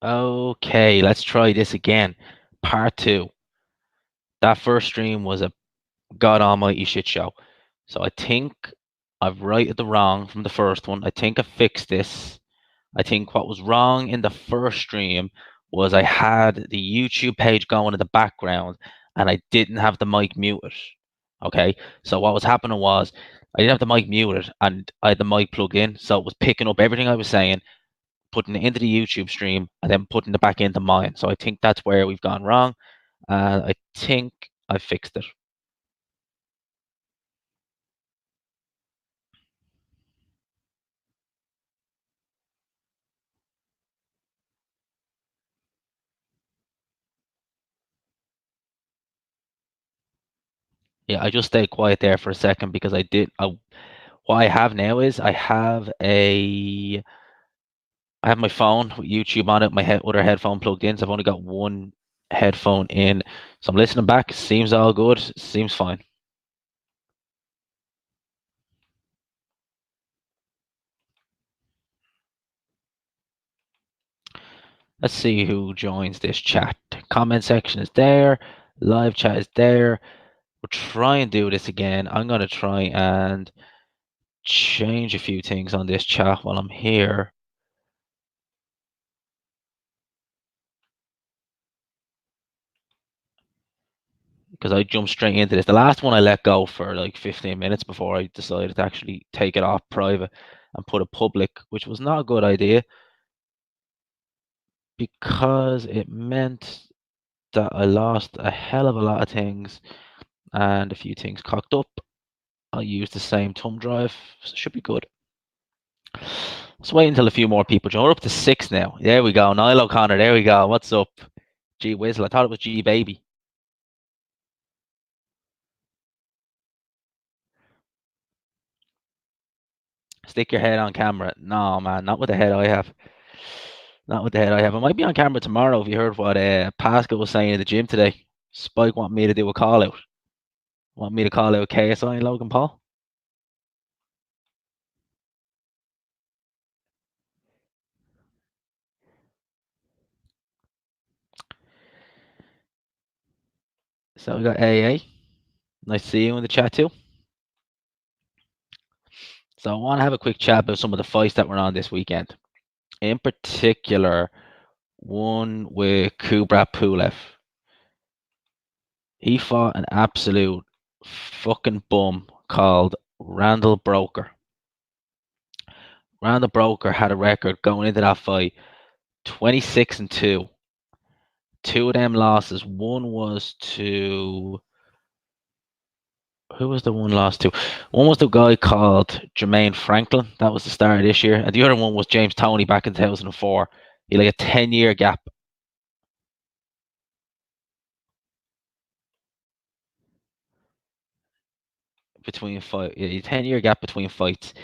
Okay, let's try this again. Part two. That first stream was a god almighty shit show. So I think I've righted the wrong from the first one. I think I fixed this. I think what was wrong in the first stream was I had the YouTube page going in the background and I didn't have the mic muted. Okay, so what was happening was I didn't have the mic muted and I had the mic plugged in, so it was picking up everything I was saying, putting it into the YouTube stream, and then putting it back into mine. So I think that's where we've gone wrong. I think I fixed it. Yeah, I just stayed quiet there for a second because what I have now is I have my phone with YouTube on it, my other headphone plugged in. So I've only got one headphone in, so I'm listening back. Seems all good. Seems fine. Let's see who joins this chat. Comment section is there. Live chat is there. We'll try and do this again. I'm gonna try and change a few things on this chat while I'm here. Because I jumped straight into this. The last one I let go for like 15 minutes before I decided to actually take it off private and put it public, which was not a good idea because it meant that I lost a hell of a lot of things and a few things cocked up. I'll use the same thumb drive, so it should be good. Let's wait until a few more people join. We're up to 6 now. There we go. Niall O'Connor, there we go. What's up? G Whizzle. I thought it was G Baby. Stick your head on camera. No, man, not with the head I have. Not with the head I have. I might be on camera tomorrow if you heard what Pascal was saying in the gym today. Spike wanted me to do a call out. Want me to call out KSI and Logan Paul? So we got AA. Nice to see you in the chat too. So I want to have a quick chat about some of the fights that were on this weekend. In particular, one with Kubrat Pulev. He fought an absolute fucking bum called Randall Broker. Randall Broker had a record going into that fight 26-2. Two of them losses. One was to who was the one lost to? One was the guy called Jermaine Franklin. That was the start of this year. And the other one was James Toney back in 2004. He had like a 10-year gap. Between fight, a 10-year gap between fights.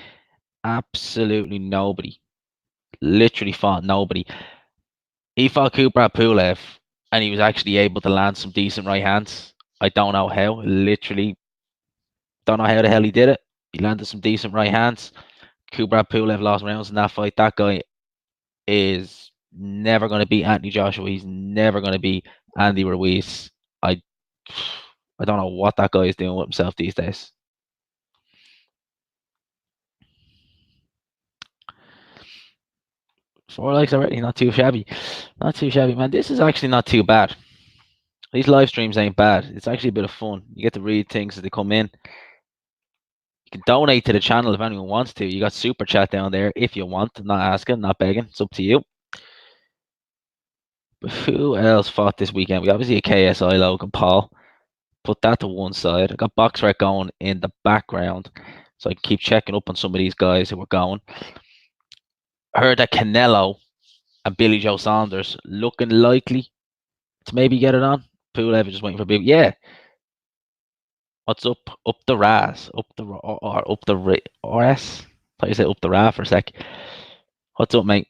Absolutely nobody. Literally fought nobody. He fought Kubrat Pulev, and he was actually able to land some decent right hands. I don't know how. Literally, don't know how the hell he did it. He landed some decent right hands. Kubrat Pulev lost rounds in that fight. That guy is never going to beat Anthony Joshua. He's never going to beat Andy Ruiz. I I don't know what that guy is doing with himself these days. Four likes already, not too shabby. Not too shabby, man. This is actually not too bad. These live streams ain't bad. It's actually a bit of fun. You get to read things as they come in. You can donate to the channel if anyone wants to. You got super chat down there if you want. I'm not asking, not begging. It's up to you. But who else fought this weekend? We obviously a KSI Logan Paul. Put that to one side. I got BoxRec going in the background, so I can keep checking up on some of these guys who were going. I heard that Canelo and Billy Joe Saunders looking likely to maybe get it on. Pulev just waiting for Billy. Yeah. What's up? Up the Raz. Up the or up the RS. Thought you said up the Ra for a sec. What's up, mate?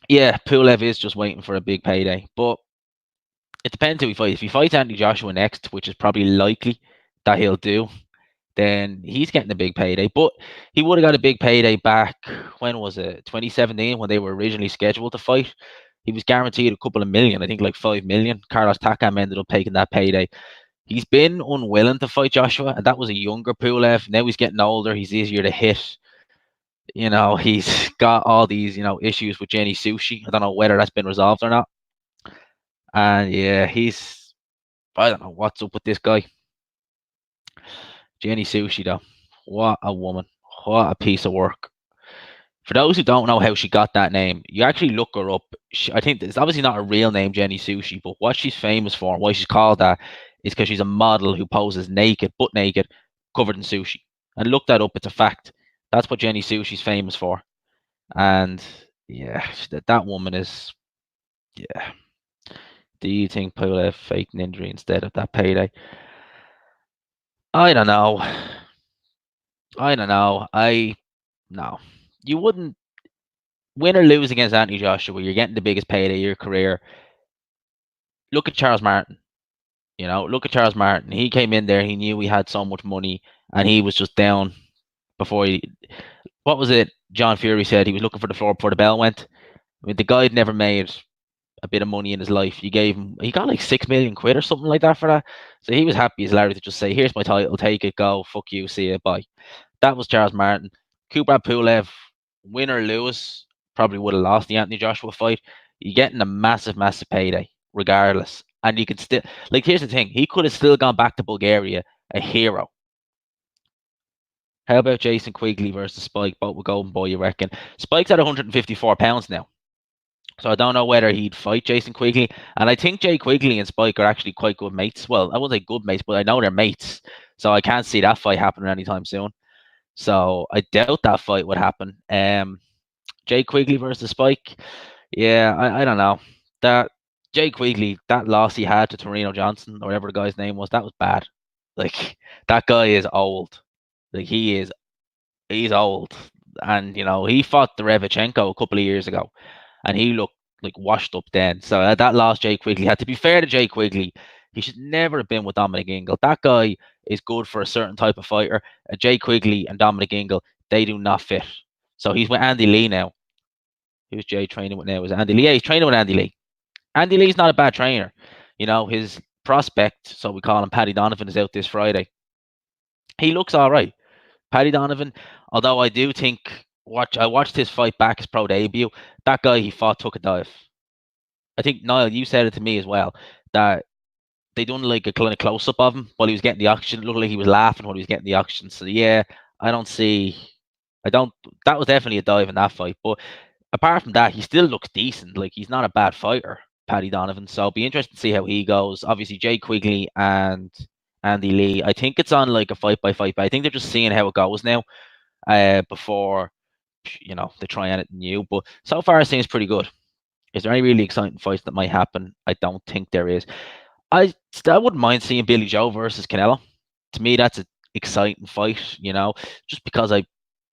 Yeah, Pulev is just waiting for a big payday, but it depends who he fights. If he fights Anthony Joshua next, which is probably likely that he'll do, then he's getting a big payday. But he would have got a big payday back, when was it? 2017, when they were originally scheduled to fight. He was guaranteed a couple of million, I think like 5 million. Carlos Takam ended up taking that payday. He's been unwilling to fight Joshua, and that was a younger Pulev. Now he's getting older. He's easier to hit. He's got all these, issues with Jenny Sushi. I don't know whether that's been resolved or not. And yeah, I don't know what's up with this guy. Jenny Sushi, though. What a woman. What a piece of work. For those who don't know how she got that name, you actually look her up. I think it's obviously not her real name, Jenny Sushi, but what she's famous for and why she's called that is because she's a model who poses naked, butt naked, covered in sushi. And look that up, it's a fact. That's what Jenny Sushi's famous for. And yeah, that woman is, yeah. Do you think Pulev faked an injury instead of that payday? I don't know. I don't know. No. You wouldn't win or lose against Anthony Joshua. You're getting the biggest payday of your career. Look at Charles Martin. Look at Charles Martin. He came in there. He knew he had so much money, and he was just down before he. What was it? John Fury said he was looking for the floor before the bell went. I mean, the guy had never made a bit of money in his life. He got like 6 million quid or something like that for that. So he was happy as Larry to just say, "Here's my title, take it, go, fuck you, see you, bye." That was Charles Martin. Kubrat Pulev, win or lose, probably would have lost the Anthony Joshua fight. You're getting a massive, massive payday, regardless. And you can still, here's the thing, he could have still gone back to Bulgaria a hero. How about Jason Quigley versus Spike, both with Golden Boy, you reckon? Spike's at 154 pounds now. So I don't know whether he'd fight Jason Quigley. And I think Jay Quigley and Spike are actually quite good mates. Well, I wouldn't say good mates, but I know they're mates. So I can't see that fight happening anytime soon. So I doubt that fight would happen. Jay Quigley versus Spike. Yeah, I don't know. That Jay Quigley, that loss he had to Torino Johnson, or whatever the guy's name was, that was bad. Like, that guy is old. Like, he's old. And, he fought Derevchenko a couple of years ago, and he looked like washed up then. So that loss Jay Quigley had. To be fair to Jay Quigley, he should never have been with Dominic Ingle. That guy is good for a certain type of fighter. Jay Quigley and Dominic Ingle, they do not fit. So he's with Andy Lee now. Who's Jay training with now? Is Andy Lee? Yeah, he's training with Andy Lee. Andy Lee's not a bad trainer. His prospect, so we call him Paddy Donovan, is out this Friday. He looks all right. Paddy Donovan, although I do think, I watched his fight back, his pro debut. That guy he fought took a dive. I think, Niall, you said it to me as well, that they done like a kind of close up of him while he was getting the oxygen. It looked like he was laughing while he was getting the oxygen. So yeah, I don't see. I don't. That was definitely a dive in that fight. But apart from that, he still looks decent. Like, he's not a bad fighter, Paddy Donovan. So it'll be interesting to see how he goes. Obviously, Jay Quigley and Andy Lee. I think it's on like a fight by fight, but I think they're just seeing how it goes now. Before they try anything new. But so far, it seems pretty good. Is there any really exciting fights that might happen? I don't think there is. I wouldn't mind seeing Billy Joe versus Canelo. To me, that's an exciting fight, just because I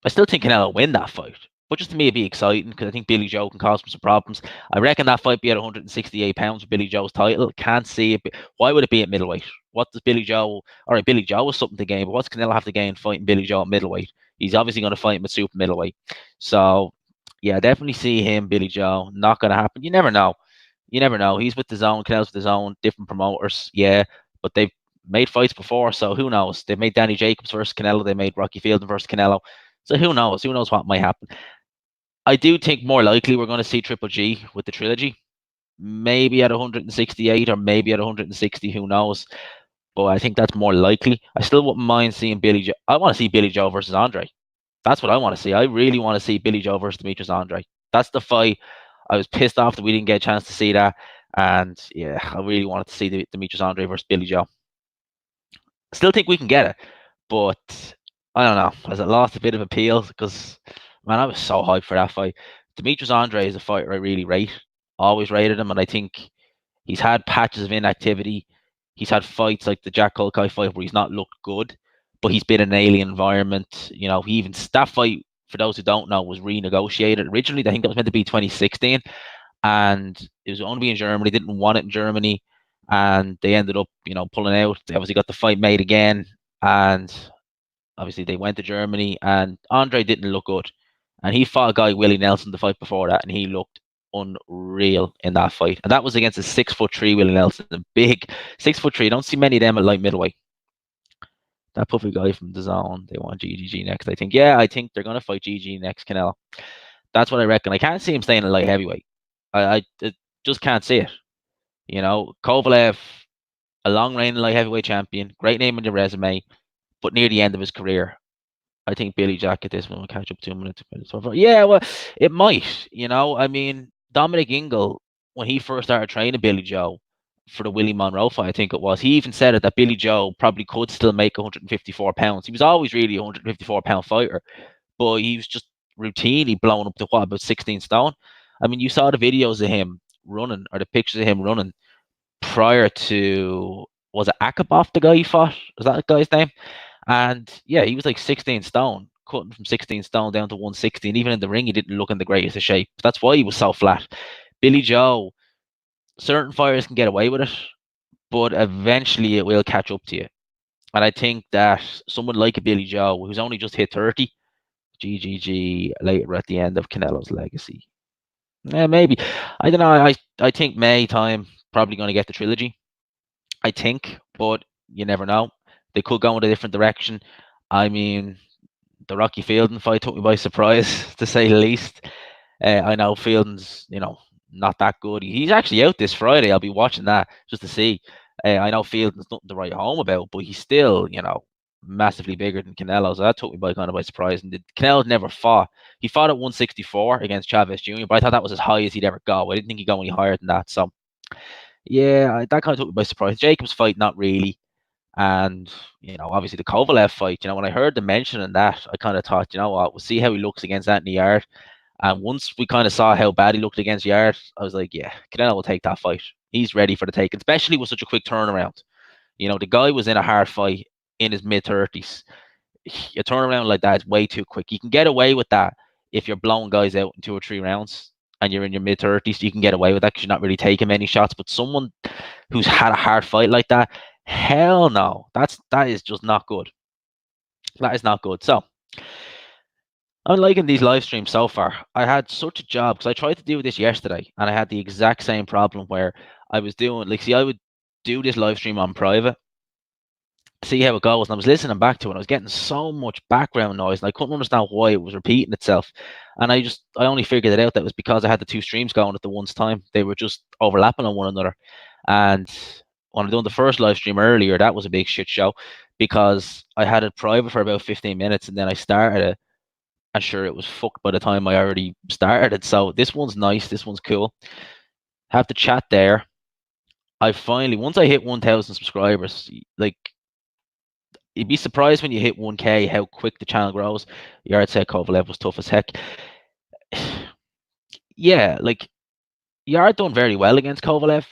still think Canelo will win that fight. But just to me, it'd be exciting because I think Billy Joe can cause him some problems. I reckon that fight be at 168 pounds for Billy Joe's title. Can't see it. Why would it be at middleweight? What does Billy Joe? All right, Billy Joe has something to gain, but what's Canelo have to gain fighting Billy Joe at middleweight? He's obviously going to fight him at super middleweight. So yeah, definitely see him, Billy Joe. Not going to happen. You never know. You never know. He's with his own. Canelo's with his own. Different promoters. Yeah, but they've made fights before, so who knows? They made Danny Jacobs versus Canelo. They made Rocky Fielding versus Canelo. So who knows? Who knows what might happen? I do think more likely we're going to see Triple G with the trilogy. Maybe at 168 or maybe at 160. Who knows? But I think that's more likely. I still wouldn't mind seeing Billy Joe. I want to see Billy Joe versus Andre. That's what I want to see. I really want to see Billy Joe versus Demetrius Andre. That's the fight. I was pissed off that we didn't get a chance to see that. And yeah, I really wanted to see Demetrius Andre versus Billy Joe. Still think we can get it, but I don't know. Has it lost a bit of appeal? Because, man, I was so hyped for that fight. Demetrius Andre is a fighter I really rate. Always rated him, and I think he's had patches of inactivity. He's had fights like the Jack Culcay fight where he's not looked good, but he's been in an alien environment. He even that fight, for those who don't know, was renegotiated originally. I think that was meant to be 2016, and it was only in Germany. They didn't want it in Germany, and they ended up, pulling out. They obviously got the fight made again, and Obviously, they went to Germany, and Andre didn't look good. And he fought a guy, Willie Nelson, the fight before that, and he looked unreal in that fight. And that was against a 6'3" Willie Nelson, a big 6'3". Don't see many of them at light middleweight. That puffy guy from the zone, they want GGG next. I think, yeah, I think they're gonna fight GG next, Canelo. That's what I reckon. I can't see him staying in light heavyweight. I just can't see it. Kovalev, a long reigning light heavyweight champion, great name on your resume, but near the end of his career, I think Billy Jack at this one will catch up to him. Yeah, well, it might. I mean, Dominic Ingle, when he first started training Billy Joe for the Willie Monroe fight, I think it was, he even said it that Billy Joe probably could still make 154 pounds. He was always really a 154-pound fighter, but he was just routinely blown up to about 16 stone. I mean, you saw the videos of him running, or the pictures of him running prior to, was it Akabov, the guy he fought? Was that the guy's name? And yeah, he was like 16 stone, cutting from 16 stone down to 160. And even in the ring, he didn't look in the greatest of shape. That's why he was so flat. Billy Joe, certain fighters can get away with it, but eventually it will catch up to you. And I think that someone like a Billy Joe, who's only just hit 30, GGG later at the end of Canelo's legacy. Yeah, maybe. I don't know. I think May time, probably going to get the trilogy. I think, but you never know. They could go in a different direction. I mean, the Rocky Fielding fight took me by surprise, to say the least. I know Fielding's, not that good. He's actually out this Friday. I'll be watching that just to see. I know Fielding's nothing to write home about, but he's still, massively bigger than Canelo. So that took me by surprise. And Canelo never fought. He fought at 164 against Chavez Jr., but I thought that was as high as he'd ever go. I didn't think he'd go any higher than that. So, yeah, that kind of took me by surprise. Jacobs fight, not really. And, obviously the Kovalev fight, when I heard them mentioning that, I kind of thought, you know what, we'll see how he looks against Anthony Yarde. And once we kind of saw how bad he looked against Yarde, I was like, yeah, Canelo will take that fight. He's ready for the take, especially with such a quick turnaround. The guy was in a hard fight in his mid-30s. A turnaround like that is way too quick. You can get away with that if you're blowing guys out in 2 or 3 rounds and you're in your mid-30s. You can get away with that because you're not really taking many shots. But someone who's had a hard fight like that, hell no. That is just not good. That is not good. So, I'm liking these live streams so far. I had such a job because I tried to do this yesterday and I had the exact same problem where I was doing, I would do this live stream on private, see how it goes, and I was listening back to it and I was getting so much background noise and I couldn't understand why it was repeating itself. And I only figured it out that was because I had the 2 streams going at the one time. They were just overlapping on one another. And when I done the first live stream earlier, that was a big shit show because I had it private for about 15 minutes and then I started it. And sure, it was fucked by the time I already started it. So this one's nice. This one's cool. Have the chat there. Once I hit 1,000 subscribers, you'd be surprised when you hit 1K how quick the channel grows. Yarde said Kovalev was tough as heck. Yeah, Yarde done very well against Kovalev.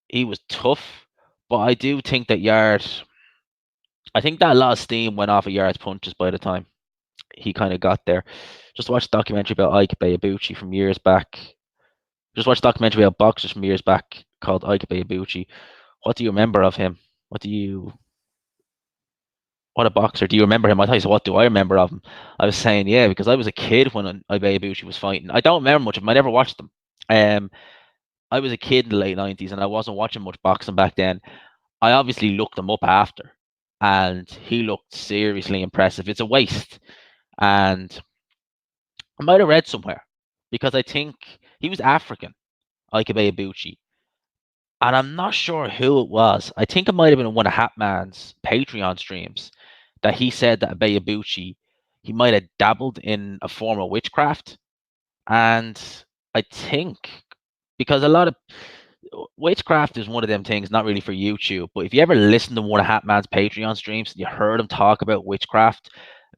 He was tough, but I do think that I think that a lot of steam went off of Yarde's punches by the time he kind of got there. Just watched a documentary about Ike Ibeabuchi from years back. Just watched a documentary about boxers from years back called Ike Ibeabuchi. What do you remember of him? What a boxer. Do you remember him? I thought you said, what do I remember of him? I was saying, yeah, because I was a kid when Ibeabuchi was fighting. I don't remember much of him. I never watched them. I was a kid in the late 90s and I wasn't watching much boxing back then. I obviously looked him up after and he looked seriously impressive. It's a waste. And I might have read somewhere because I think he was African, Ike Ibeabuchi. And I'm not sure who it was. I think it might have been one of Hatman's Patreon streams that he said that Ibeabuchi, he might have dabbled in a form of witchcraft. And I think because a lot of witchcraft is one of them things, not really for YouTube, but if you ever listen to one of Hatman's Patreon streams and you heard him talk about witchcraft,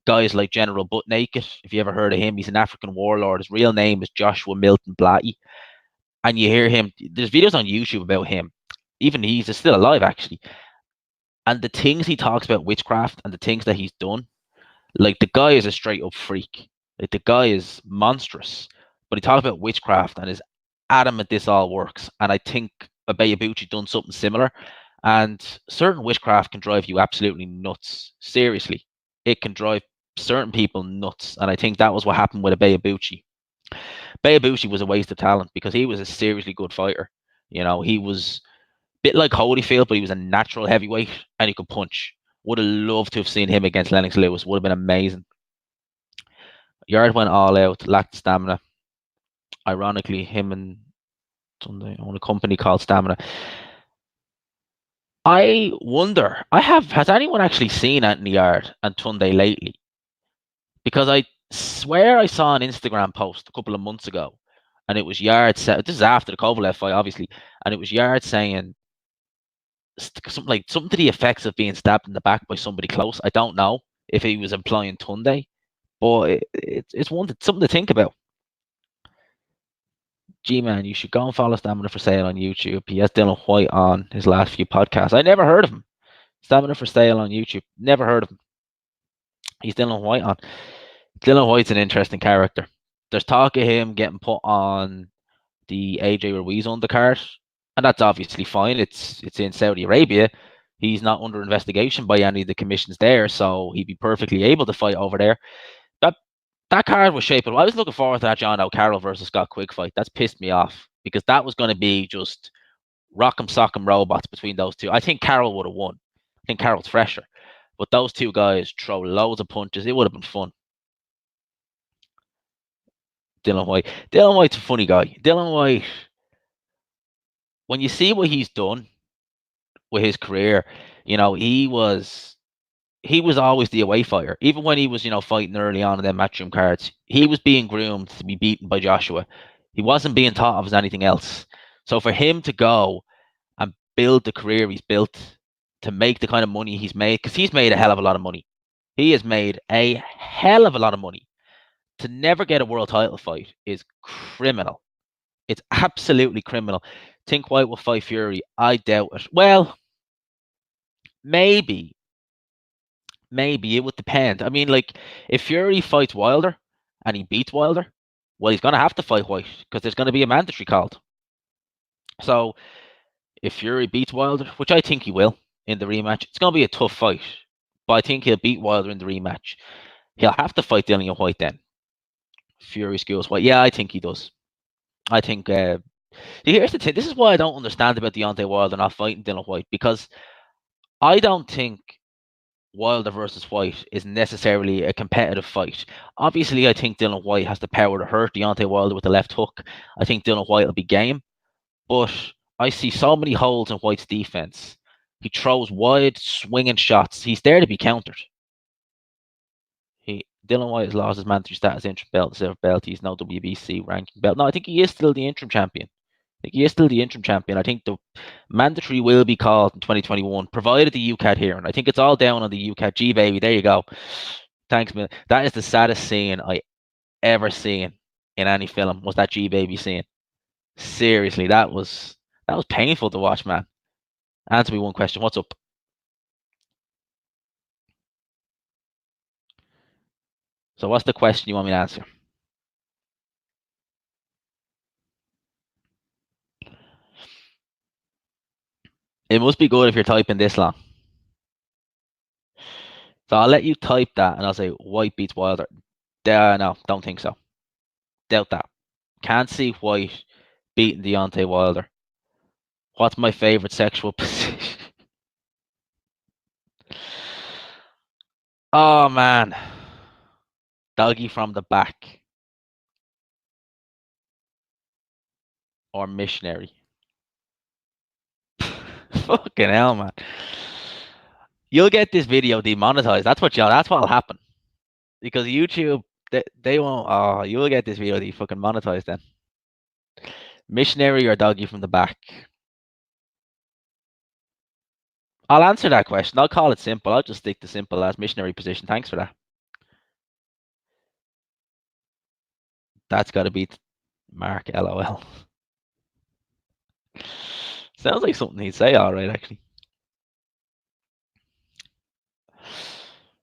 guys like General Butt Naked, if you ever heard of him, he's an African warlord. His real name is Joshua Milton Blatty. And you hear him, there's videos on YouTube about him. Even he's still alive, actually. And the things he talks about witchcraft and the things that he's done, the guy is a straight up freak. The guy is monstrous. But he talks about witchcraft and is adamant this all works. And I think Ibeabuchi done something similar. And certain witchcraft can drive you absolutely nuts. Seriously. it can drive certain people nuts. And I think that was what happened with Ibushi. Ibushi was a waste of talent because he was a seriously good fighter. He was a bit like Holyfield, but he was a natural heavyweight and he could punch. Would have loved to have seen him against Lennox Lewis. Would have been amazing. Yarde went all out, lacked stamina. Ironically, him and Tunde own a company called Stamina. I wonder, has anyone actually seen Anthony Yarde and Tunde lately? Because I swear I saw an Instagram post a couple of months ago, and it was Yarde. This is after the Kovalev fight, obviously, and it was Yarde saying something to the effects of being stabbed in the back by somebody close. I don't know if he was implying Tunde, but it's something to think about. G-Man, you should go and follow Stamina for Sale on YouTube. He has Dylan White on his last few podcasts. I never heard of him. Stamina for Sale on YouTube. Never heard of him. He's Dylan White on. Dylan White's an interesting character. There's talk of him getting put on the AJ Ruiz undercard, and that's obviously fine. It's in Saudi Arabia. He's not under investigation by any of the commissions there, so he'd be perfectly able to fight over there. That card was shaping. I was looking forward to that John O'Carroll versus Scott Quick fight. That's pissed me off because that was going to be just rock'em sock'em robots between those two. I think Carroll would have won. I think Carroll's fresher, but those two guys throw loads of punches. It would have been fun. Dylan White. Dylan White's a funny guy. Dylan White, when you see what he's done with his career, he was always the away fighter. Even when he was, fighting early on in the matchroom cards, he was being groomed to be beaten by Joshua. He wasn't being thought of as anything else. So for him to go and build the career he's built, to make the kind of money he's made, because he's made a hell of a lot of money. He has made a hell of a lot of money. To never get a world title fight is criminal. It's absolutely criminal. Think White will fight Fury. I doubt it. Well, maybe it would depend. I mean, like, if Fury fights Wilder and he beats Wilder, well, he's going to have to fight White because there's going to be a mandatory called. So if Fury beats Wilder, which I think he will in the rematch, it's going to be a tough fight, but I think he'll beat Wilder in the rematch. He'll have to fight Dillian White then. Fury skills White. Yeah, I think he does. I think here's the thing. This is why I don't understand about Deontay Wilder not fighting Dillian White, because I don't think Wilder versus White is necessarily a competitive fight. Obviously, I think Dillian White has the power to hurt Deontay Wilder with the left hook. I think Dillian White will be game, but I see so many holes in White's defense. He throws wide, swinging shots. He's there to be countered. Dillian White has lost his mandatory status interim belt, silver belt. He's no WBC ranking belt. No, I think he is still the interim champion. I think the mandatory will be called in 2021, provided the UCAT hearing. I think it's all down on the UCAT. G baby, there you go. Thanks, man. That is the saddest scene I ever seen in any film. Was that G baby scene? Seriously, that was painful to watch, man. Answer me one question. What's up? So, what's the question you want me to answer? It must be good if you're typing this long. So I'll let you type that and I'll say White beats Wilder. No, don't think so. Doubt that. Can't see White beating Deontay Wilder. What's my favorite sexual position? Oh man. Doggy from the back. Or missionary. Fucking hell, man. You'll get this video demonetized. That's what'll happen. Because YouTube, they won't. Oh, you'll get this video fucking monetized then. Missionary or doggy from the back? I'll answer that question. I'll call it simple. I'll just stick to simple as missionary position. Thanks for that. That's got to be Mark, LOL. Sounds like something he'd say, all right, actually.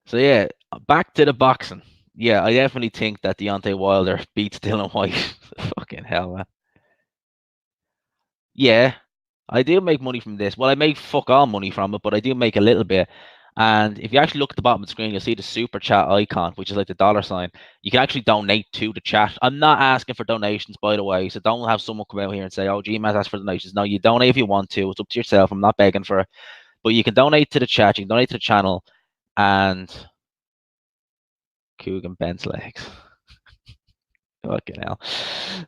So yeah, back to the boxing. Yeah, I definitely think that Deontay Wilder beats Dillian White. Fucking hell, man. Yeah, I do make money from this. Well, I make fuck all money from it, but I do make a little bit. And if you actually look at the bottom of the screen, you'll see the super chat icon, which is like the dollar sign. You can actually donate to the chat. I'm not asking for donations, by the way, so don't have someone come out here and say, "Oh, GMA's asked for donations." No, you donate if you want to. It's up to yourself. I'm not begging for it, but you can donate to the chat. You can donate to the channel, and Coogan bends legs. Fucking hell.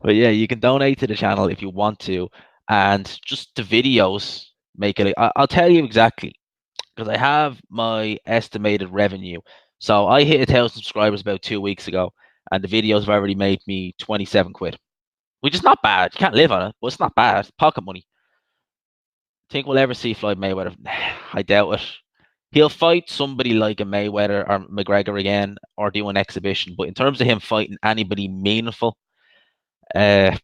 But yeah, you can donate to the channel if you want to, and just the videos make it. I'll tell you exactly, because I have my estimated revenue. So I hit 1,000 subscribers about 2 weeks ago, and the videos have already made me 27 quid, which is not bad. You can't live on it, but it's not bad. Pocket money. Think we'll ever see Floyd Mayweather? I doubt it. He'll fight somebody like a Mayweather or McGregor again, or do an exhibition. But in terms of him fighting anybody meaningful, I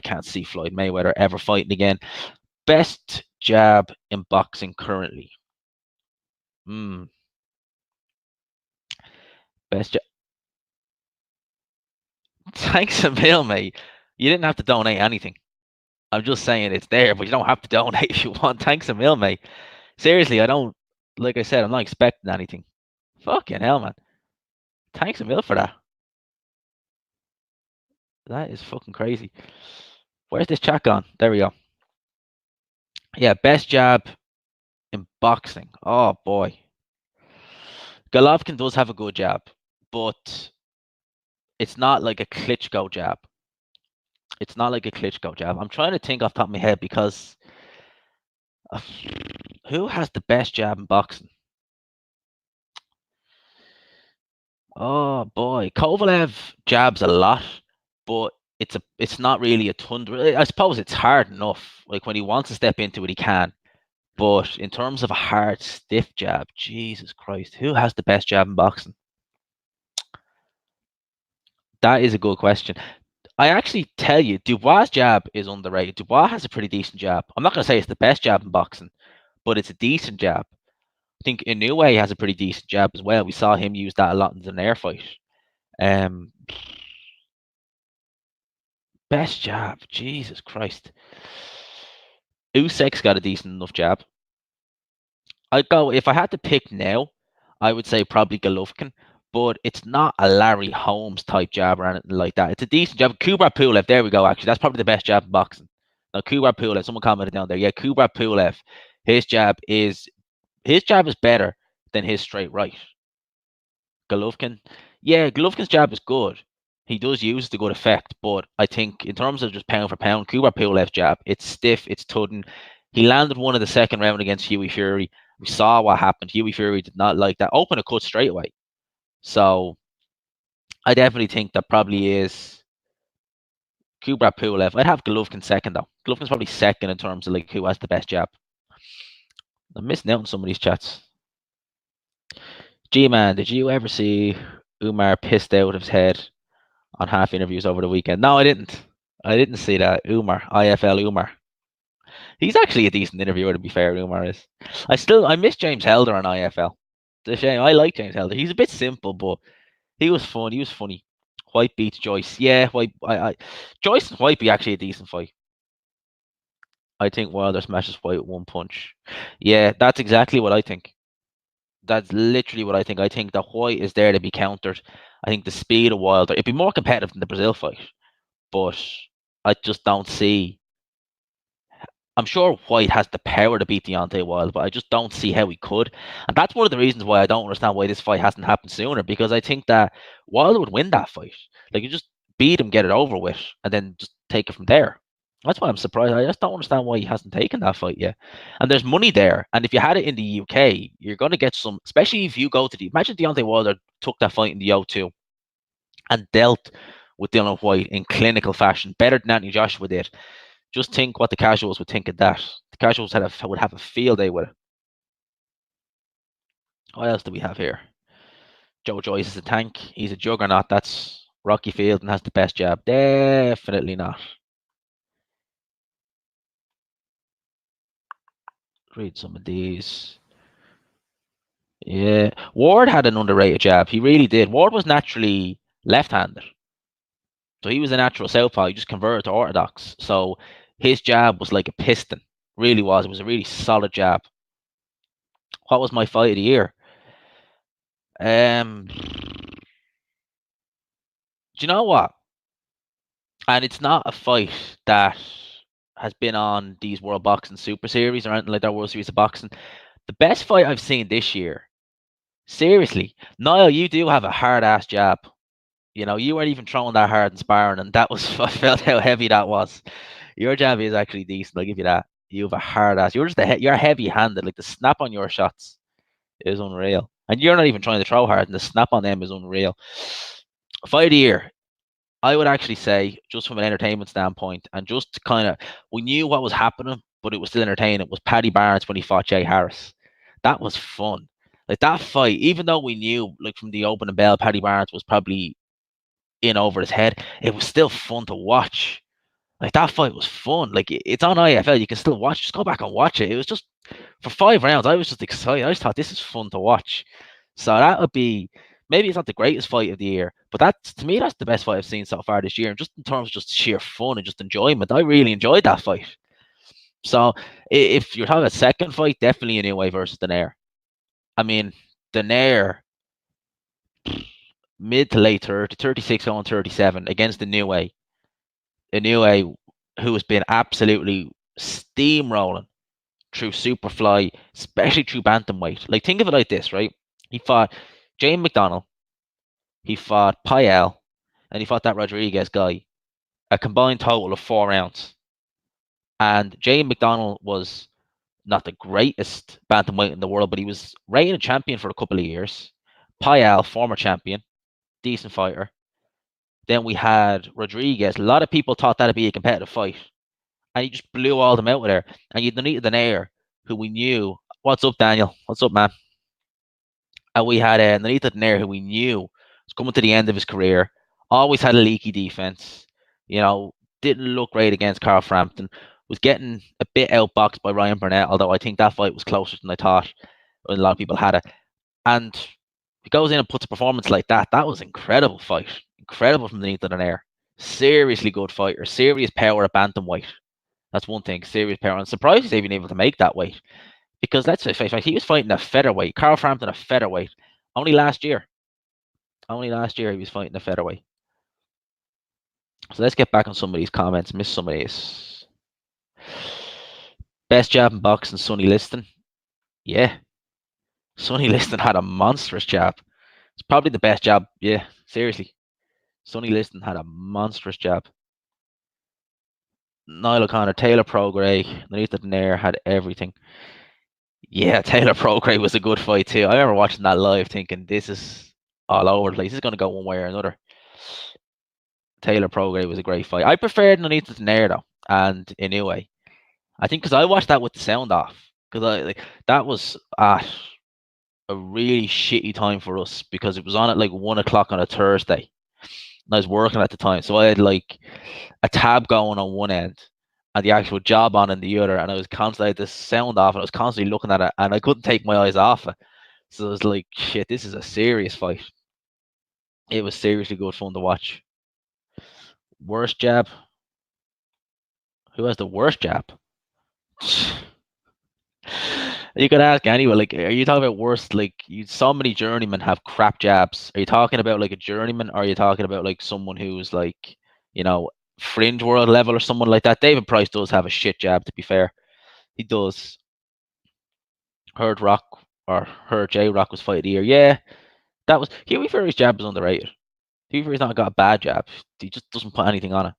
can't see Floyd Mayweather ever fighting again. Best jab in boxing currently. Best jab. Thanks a mil, mate. You didn't have to donate anything. I'm just saying it's there, but you don't have to donate if you want. Thanks a mil, mate. Seriously, I don't. Like I said, I'm not expecting anything. Fucking hell, man. Thanks a mil for that. That is fucking crazy. Where's this chat gone? There we go. Yeah, best jab in boxing. Oh boy. Golovkin does have a good jab, but it's not like a Klitschko jab. It's not like a Klitschko jab. I'm trying to think off the top of my head because who has the best jab in boxing? Oh boy, Kovalev jabs a lot, but it's not really a ton. I suppose it's hard enough. Like when he wants to step into it, he can. But in terms of a hard, stiff jab, Jesus Christ, who has the best jab in boxing? That is a good question. I actually tell you, Dubois' jab is underrated. Dubois has a pretty decent jab. I'm not going to say it's the best jab in boxing, but it's a decent jab. I think Inoue has a pretty decent jab as well. We saw him use that a lot in the Nair fight. Um, Best jab, Jesus Christ. Usyk's got a decent enough jab. I'd go if I had to pick now, I would say probably Golovkin, but it's not a Larry Holmes type jab or anything like that. It's a decent jab. Kubrat Pulev, there we go. Actually, that's probably the best jab in boxing. Now, Kubrat Pulev, someone commented down there. Yeah, Kubrat Pulev, his jab is better than his straight right. Golovkin, yeah, Golovkin's jab is good. He does use the good effect, but I think in terms of just pound for pound, Kubrat Pulev's jab, it's stiff, it's thudding. He landed one in the second round against Hughie Fury. We saw what happened. Hughie Fury did not like that. Open a cut straight away. So I definitely think that probably is Kubrat Pulev. I'd have Golovkin second though. Golovkin's probably second in terms of like who has the best jab. I'm missing out on some of these chats. G-Man, did you ever see Umar pissed out of his head on half interviews over the weekend? No, I didn't. I didn't see that. Umar, IFL Umar. He's actually a decent interviewer, to be fair. Umar is. I miss James Helder on IFL. It's a shame. I like James Helder. He's a bit simple, but he was fun. He was funny. White beats Joyce. Yeah, White. Joyce and White be actually a decent fight. I think Wilder smashes White with one punch. Yeah, that's exactly what I think. That's literally what I think. I think that White is there to be countered. I think the speed of Wilder, it'd be more competitive than the Brazil fight, but I just don't see. I'm sure White has the power to beat Deontay Wilder, but I just don't see how he could. And that's one of the reasons why I don't understand why this fight hasn't happened sooner, because I think that Wilder would win that fight. Like, you just beat him, get it over with, and then just take it from there. That's why I'm surprised. I just don't understand why he hasn't taken that fight yet. And there's money there. And if you had it in the UK, you're going to get some, especially if you go to the. Imagine Deontay Wilder took that fight in the O2 and dealt with Dylan White in clinical fashion, better than Anthony Joshua did. Just think what the casuals would think of that. The casuals would have a field day with it. What else do we have here? Joe Joyce is a tank. He's a juggernaut. That's Rocky Field and has the best jab. Definitely not. Read some of these. Yeah. Ward had an underrated jab. He really did. Ward was naturally left-handed. So he was a natural southpaw. He just converted to orthodox. So his jab was like a piston. Really was. It was a really solid jab. What was my fight of the year? Do you know what? And it's not a fight that has been on these World Boxing Super Series or anything like that, World Series of Boxing. The best fight I've seen this year, seriously, Niall, you do have a hard ass jab. You know, you weren't even throwing that hard in sparring, and that was I felt how heavy that was. Your jab is actually decent. I'll give you that. You have a hard ass. You're just you're heavy handed. Like the snap on your shots is unreal, and you're not even trying to throw hard, and the snap on them is unreal. Fight of the year, I would actually say, just from an entertainment standpoint, and just kind of, we knew what was happening, but it was still entertaining. It was Paddy Barnes when he fought Jay Harris. That was fun. Like that fight, even though we knew, like from the opening bell, Paddy Barnes was probably in over his head, it was still fun to watch. Like that fight was fun. Like it's on IFL, you can still watch. Just go back and watch it. It was just for 5 rounds. I was just excited. I just thought this is fun to watch. So that would be, maybe it's not the greatest fight of the year, but that's, to me, that's the best fight I've seen so far this year. And just in terms of just sheer fun and just enjoyment, I really enjoyed that fight. So if you're talking about second fight, definitely Inoue versus Donaire. I mean, Donaire, mid to late 30, 36 on 37 against Inoue. Inoue, who has been absolutely steamrolling through Superfly, especially through bantamweight. Like, think of it like this, right? He fought James McDonnell, he fought Pael, and he fought that Rodriguez guy. A combined total of 4 rounds. And James McDonnell was not the greatest bantamweight in the world, but he was reigning champion for a couple of years. Pael, former champion, decent fighter. Then we had Rodriguez. A lot of people thought that'd be a competitive fight, and he just blew all them out with there. And you'd Nonito Donaire, who we knew. What's up, Daniel? What's up, man? And we had Nonito Donaire, who we knew was coming to the end of his career. Always had a leaky defense. You know, didn't look great against Carl Frampton. Was getting a bit outboxed by Ryan Burnett, although I think that fight was closer than I thought. A lot of people had it. And he goes in and puts a performance like that. That was an incredible fight. Incredible from Nonito Donaire. Seriously good fighter. Serious power at bantamweight. That's one thing. Serious power. I'm surprised he's even able to make that weight. Because let's face it, he was fighting a featherweight. Carl Frampton a featherweight. Only last year he was fighting a featherweight. So let's get back on some of these comments. Missed some of these. Best jab in boxing, Sonny Liston. Yeah. Sonny Liston had a monstrous jab. It's probably the best jab. Yeah, seriously. Sonny Liston had a monstrous jab. Niall O'Connor, Taylor Prograis, Nonito Donaire had everything. Yeah, Taylor Prograis was a good fight too. I remember watching that live thinking, this is all over the place. This is going to go one way or another. Taylor Prograis was a great fight. I preferred Nonito Donaire though, and Inoue. I think because I watched that with the sound off. Because that was at a really shitty time for us because it was on at like 1 o'clock on a Thursday. And I was working at the time. So I had like a tab going on one end and the actual job on in the other. And I was constantly had this sound off and I was constantly looking at it and I couldn't take my eyes off it. So it was like, shit, this is a serious fight. It was seriously good fun to watch. Worst jab? Who has the worst jab? You could ask anyone. Like, are you talking about worst? Like, so many journeymen have crap jabs. Are you talking about like a journeyman, or are you talking about like someone who's like, you know, fringe world level or someone like that? David Price does have a shit jab. To be fair, he does. Herd Rock or Herd J Rock was fight of the year. Yeah, that was Hughie Fury's jab is underrated. Hughie Fury's not got a bad jab. He just doesn't put anything on it.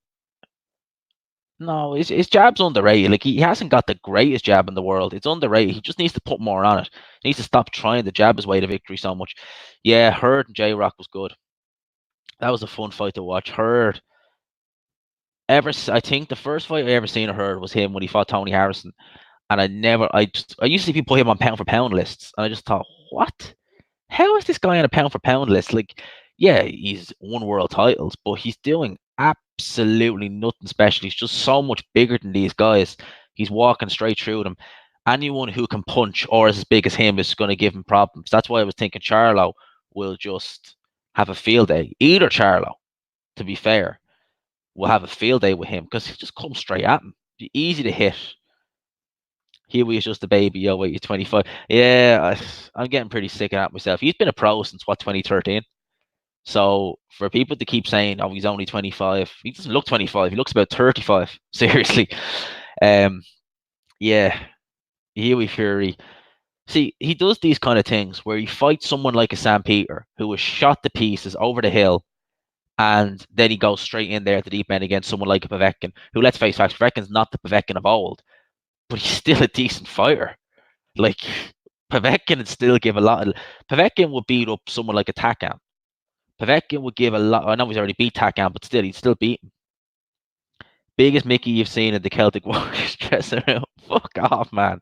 No, his jab's underrated. Like he hasn't got the greatest jab in the world. It's underrated. He just needs to put more on it. He needs to stop trying to jab his way to victory so much. Yeah, Herd and J Rock was good. That was a fun fight to watch. Herd. I think the first fight I ever seen of Herd was him when he fought Tony Harrison, and I used to see people put him on pound for pound lists, and I just thought, what? How is this guy on a pound for pound list? Like, yeah, he's won world titles, but he's doing absolutely nothing special. He's just so much bigger than these guys. He's walking straight through them. Anyone who can punch or is as big as him is going to give him problems. That's why I was thinking Charlo will just have a field day. Either Charlo, to be fair, will have a field day with him because he just comes straight at him. Be easy to hit. Huey is just a baby. Yo, wait, you're 25. Yeah, I'm getting pretty sick of that myself. He's been a pro since what 2013. So for people to keep saying, "Oh, he's only 25," he doesn't look 25. He looks about 35. Seriously. Um, yeah, Huey Fury. See, he does these kind of things where he fights someone like a Sam Peter who was shot to pieces over the hill, and then he goes straight in there at the deep end against someone like a Povetkin, who, let's face facts, Povetkin's not the Povetkin of old, but he's still a decent fighter. Like, Povetkin would still give a lot of. Povetkin would beat up someone like a Takam. Povetkin would give a lot. I know he's already beat Takam, but still, he'd still beat him. Biggest Mickey you've seen in the Celtic Warriors dressing room. Fuck off, man.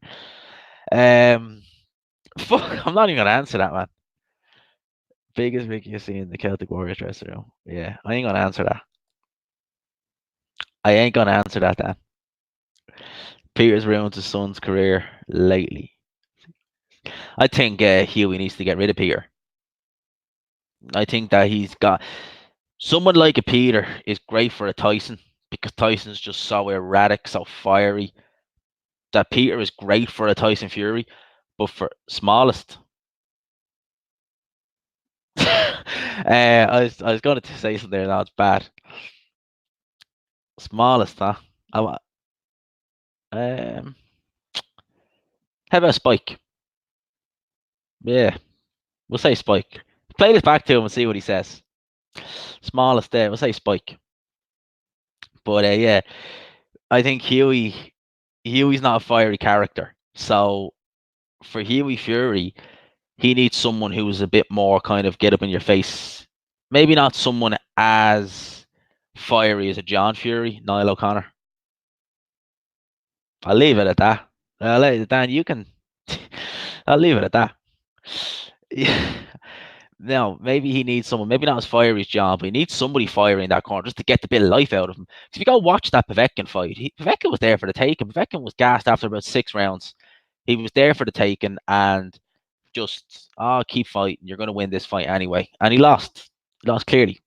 Fuck, I'm not even gonna answer that, man. Biggest Mickey you've seen in the Celtic Warriors dressing room. Yeah, I ain't gonna answer that. I ain't gonna answer that, Dan. Peters ruined his son's career lately. I think Huey needs to get rid of Peter. I think that he's got someone like a Peter is great for a Tyson because Tyson's just so erratic, so fiery. That Peter is great for a Tyson Fury, but for smallest. I was going to say something there. Now it's bad. Smallest, huh? Um, how about Spike? Yeah, we'll say Spike. Play this back to him and see what he says. Smallest there. We'll say Spike. But yeah, I think Huey's not a fiery character. So for Huey Fury, he needs someone who's a bit more kind of get up in your face. Maybe not someone as fiery as a John Fury, Niall O'Connor. I'll leave it at that. Dan, you can. I'll leave it at that. Yeah. No, maybe he needs someone, maybe not as fiery as John, but he needs somebody fiery in that corner just to get the bit of life out of him. Because if you go watch that Povetkin fight, Povetkin was there for the taking. Povetkin was gassed after about 6 rounds. He was there for the taking and just, keep fighting. You're going to win this fight anyway. And he lost. He lost clearly.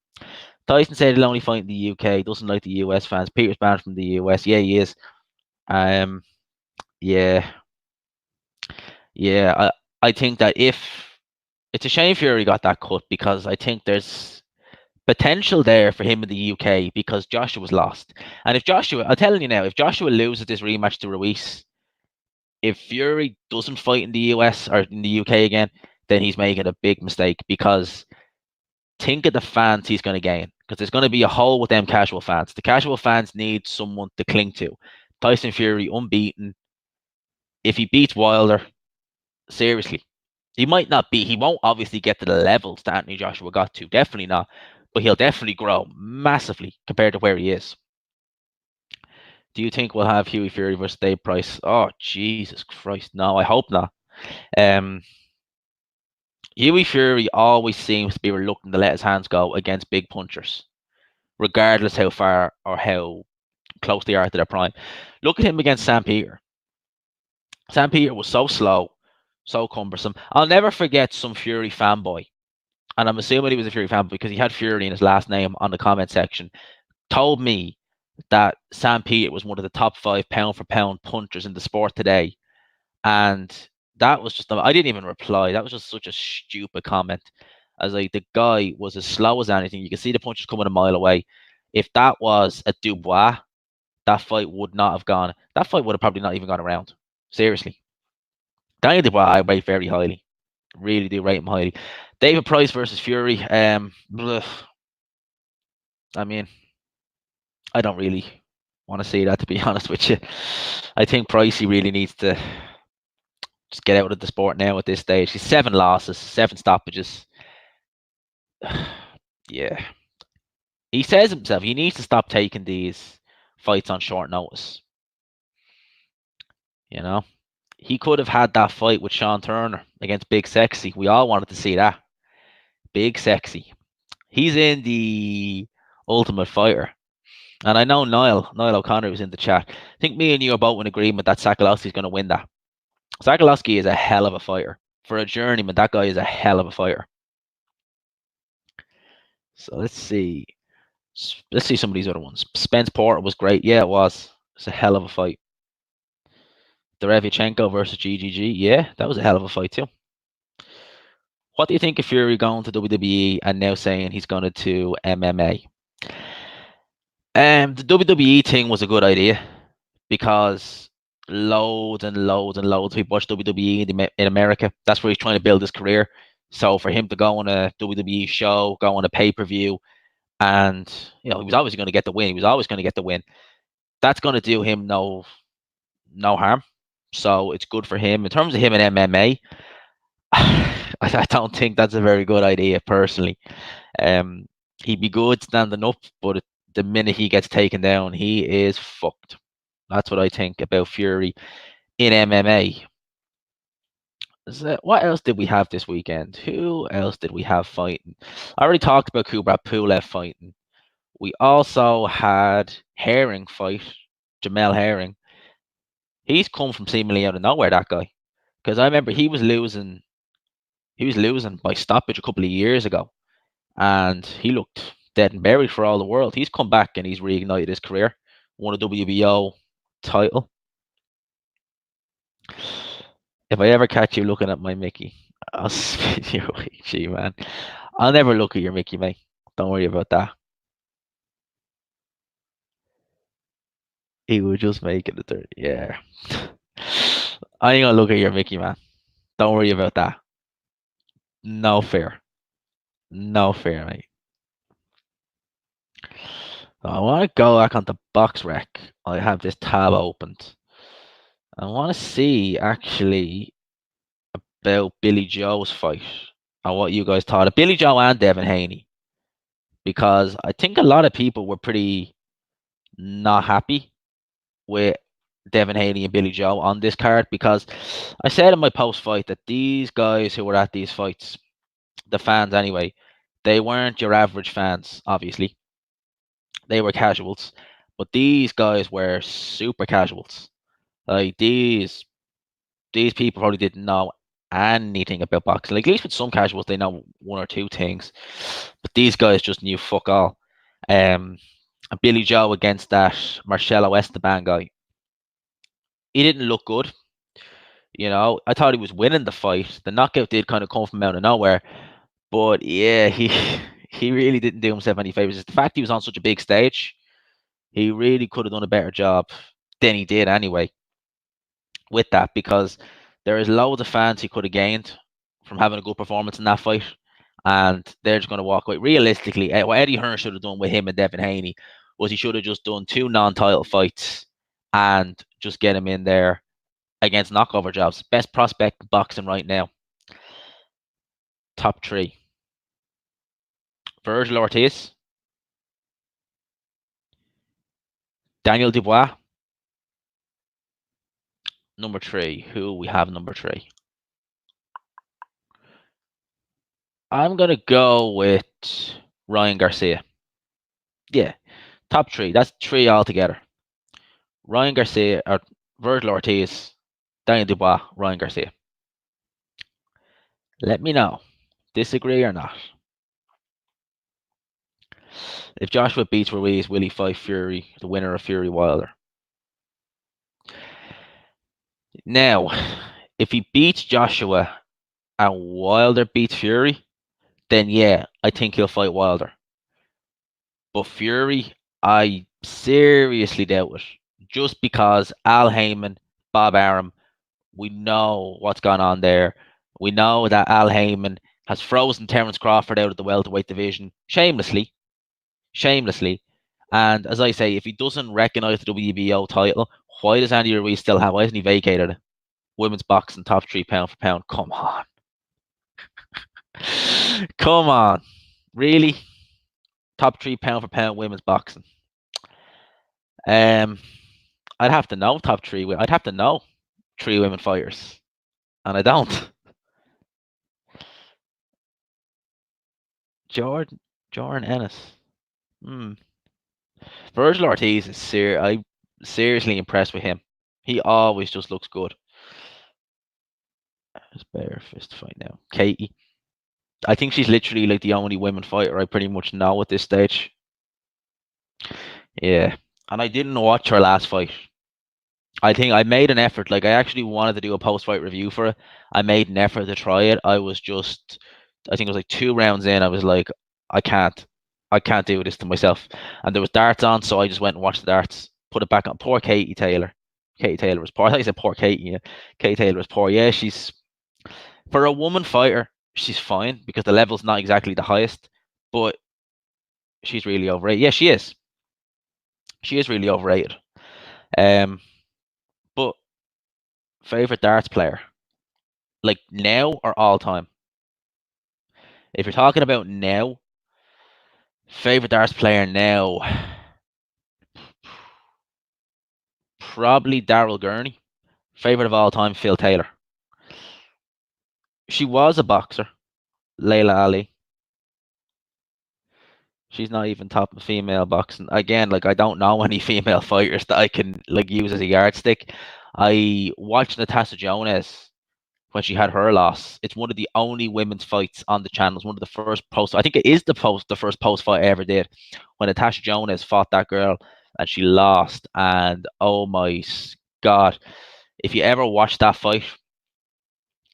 Tyson said he'll only fight in the UK. Doesn't like the US fans. Peter's banned from the US. Yeah, he is. Yeah. Yeah. I think that if it's a shame Fury got that cut because I think there's potential there for him in the UK because Joshua's lost. And if Joshua, I'm telling you now, if Joshua loses this rematch to Ruiz, if Fury doesn't fight in the US or in the UK again, then he's making a big mistake because think of the fans he's going to gain because there's going to be a hole with them casual fans. The casual fans need someone to cling to. Tyson Fury, unbeaten. If he beats Wilder, seriously, he might not be. He won't obviously get to the levels that Anthony Joshua got to. Definitely not. But he'll definitely grow massively compared to where he is. Do you think we'll have Huey Fury versus Dave Price? Oh, Jesus Christ. No, I hope not. Um, Huey Fury always seems to be reluctant to let his hands go against big punchers, regardless how far or how close they are to their prime. Look at him against Sam Peter. Sam Peter was so slow, so cumbersome. I'll never forget some Fury fanboy, and I'm assuming he was a Fury fanboy because he had Fury in his last name on the comment section, told me that Sam Peter was one of the top 5 pound for pound punchers in the sport today. And that was just, I didn't even reply. That was just such a stupid comment. As like the guy was as slow as anything. You can see the punches coming a mile away. If that was a Dubois, that fight would not have gone. That fight would have probably not even gone around. Seriously. Daniel Dubois, I rate very highly. Really do rate him highly. David Price versus Fury. I mean, I don't really want to see that, to be honest with you. I think Pricey really needs to just get out of the sport now at this stage. He's 7 losses, 7 stoppages. Yeah. He says himself he needs to stop taking these fights on short notice. You know? He could have had that fight with Sean Turner against Big Sexy. We all wanted to see that. Big Sexy. He's in the Ultimate Fighter. And I know Niall O'Connor was in the chat. I think me and you are both in agreement that Sakalowski's going to win that. Sakalowski is a hell of a fighter. For a journeyman, that guy is a hell of a fighter. So let's see. Let's see some of these other ones. Spence Porter was great. Yeah, it was. It's a hell of a fight. Derevchenko versus GGG. Yeah, that was a hell of a fight too. What do you think of Fury going to WWE and now saying he's going to do MMA? The WWE thing was a good idea because loads and loads and loads of people watch WWE in America. That's where he's trying to build his career. So for him to go on a WWE show, go on a pay per view, and he was obviously going to get the win. He was always going to get the win. That's going to do him no harm. So it's good for him in terms of him in MMA. I don't think that's a very good idea personally. Um, he'd be good standing up, but the minute he gets taken down, he is fucked. That's what I think about Fury in MMA. What else did we have this weekend? Who else did we have fighting? I already talked about Kubrat Pulev fighting. We also had Herring fight, Jamel Herring. He's come from seemingly out of nowhere, that guy. Because I remember he was losing by stoppage a couple of years ago. And he looked dead and buried for all the world. He's come back and he's reignited his career. Won a WBO title. If I ever catch you looking at my Mickey, I'll spit you away, gee, man. I'll never look at your Mickey, mate. Don't worry about that. He would just make it a 30. Yeah. I ain't gonna look at your Mickey, man. Don't worry about that. No fear. No fear, mate. So I want to go back onto BoxRec. I have this tab opened. I want to see actually about Billy Joe's fight and what you guys thought of Billy Joe and Devin Haney, because I think a lot of people were pretty not happy with Devin Haney and Billy Joe on this card, because I said in my post fight that these guys who were at these fights, the fans anyway, they weren't your average fans, obviously. They were casuals, but these guys were super casuals. Like these people probably didn't know anything about boxing. Like at least with some casuals, they know one or two things, but these guys just knew fuck all. And Billy Joe against that Marcelo Esteban guy, he didn't look good. I thought he was winning the fight. The knockout did kind of come from out of nowhere, but yeah, he he really didn't do himself any favors. It's the fact he was on such a big stage, he really could have done a better job than he did anyway with that, because there is loads of fans he could have gained from having a good performance in that fight, and they're just going to walk away. Realistically, what Eddie Hearn should have done with him and Devin Haney was he should have just done 2 non-title fights and just get him in there against knockover jobs. Best prospect in boxing right now. Top 3. Virgil Ortiz, Daniel Dubois. Number 3. Who we have number 3? I'm going to go with Ryan Garcia. Yeah, top 3. That's 3 altogether. Ryan Garcia, or Virgil Ortiz, Daniel Dubois, Ryan Garcia. Let me know. Disagree or not? If Joshua beats Ruiz, will he fight Fury, the winner of Fury Wilder? Now, if he beats Joshua and Wilder beats Fury, then yeah, I think he'll fight Wilder. But Fury, I seriously doubt it. Just because Al Heyman, Bob Arum, we know what's gone on there. We know that Al Heyman has frozen Terence Crawford out of the welterweight division shamelessly. And as I say, if he doesn't recognize the WBO title, why does Andy Ruiz still have? Why hasn't he vacated it? Women's boxing top 3 pound for pound. Come on. Come on. Really? Top 3 pound for pound women's boxing. I'd have to know top 3. I'd have to know 3 women fighters. And I don't. Jordan Ennis. Virgil Ortiz is I'm seriously impressed with him. He always just looks good. It's bare fist fight now. Katie. I think she's literally like the only women fighter I pretty much know at this stage. Yeah. And I didn't watch her last fight. I think I made an effort. Like I actually wanted to do a post-fight review for it. I made an effort to try it. I think it was like 2 rounds in. I was like, I can't, I can't do this to myself. And there was darts on, so I just went and watched the darts. Put it back on. Poor Katie Taylor. Katie Taylor was poor. I thought you said poor Katie. Yeah, Katie Taylor was poor. Yeah, she's for a woman fighter, she's fine because the level's not exactly the highest, but she's really overrated. Yeah, she is. She is really overrated. Um, but favorite darts player, like now or all time? If you're talking about now, favorite darts player now, probably Daryl Gurney. Favorite of all time, Phil Taylor. She was a boxer, Layla Ali. She's not even top of female boxing. Again, like I don't know any female fighters that I can like use as a yardstick. I watched Natasha Jonas when she had her loss. It's one of the only women's fights on the channel. It's one of the first posts. I think it is the first post fight I ever did when Natasha Jonas fought that girl and she lost. And oh my god, if you ever watched that fight,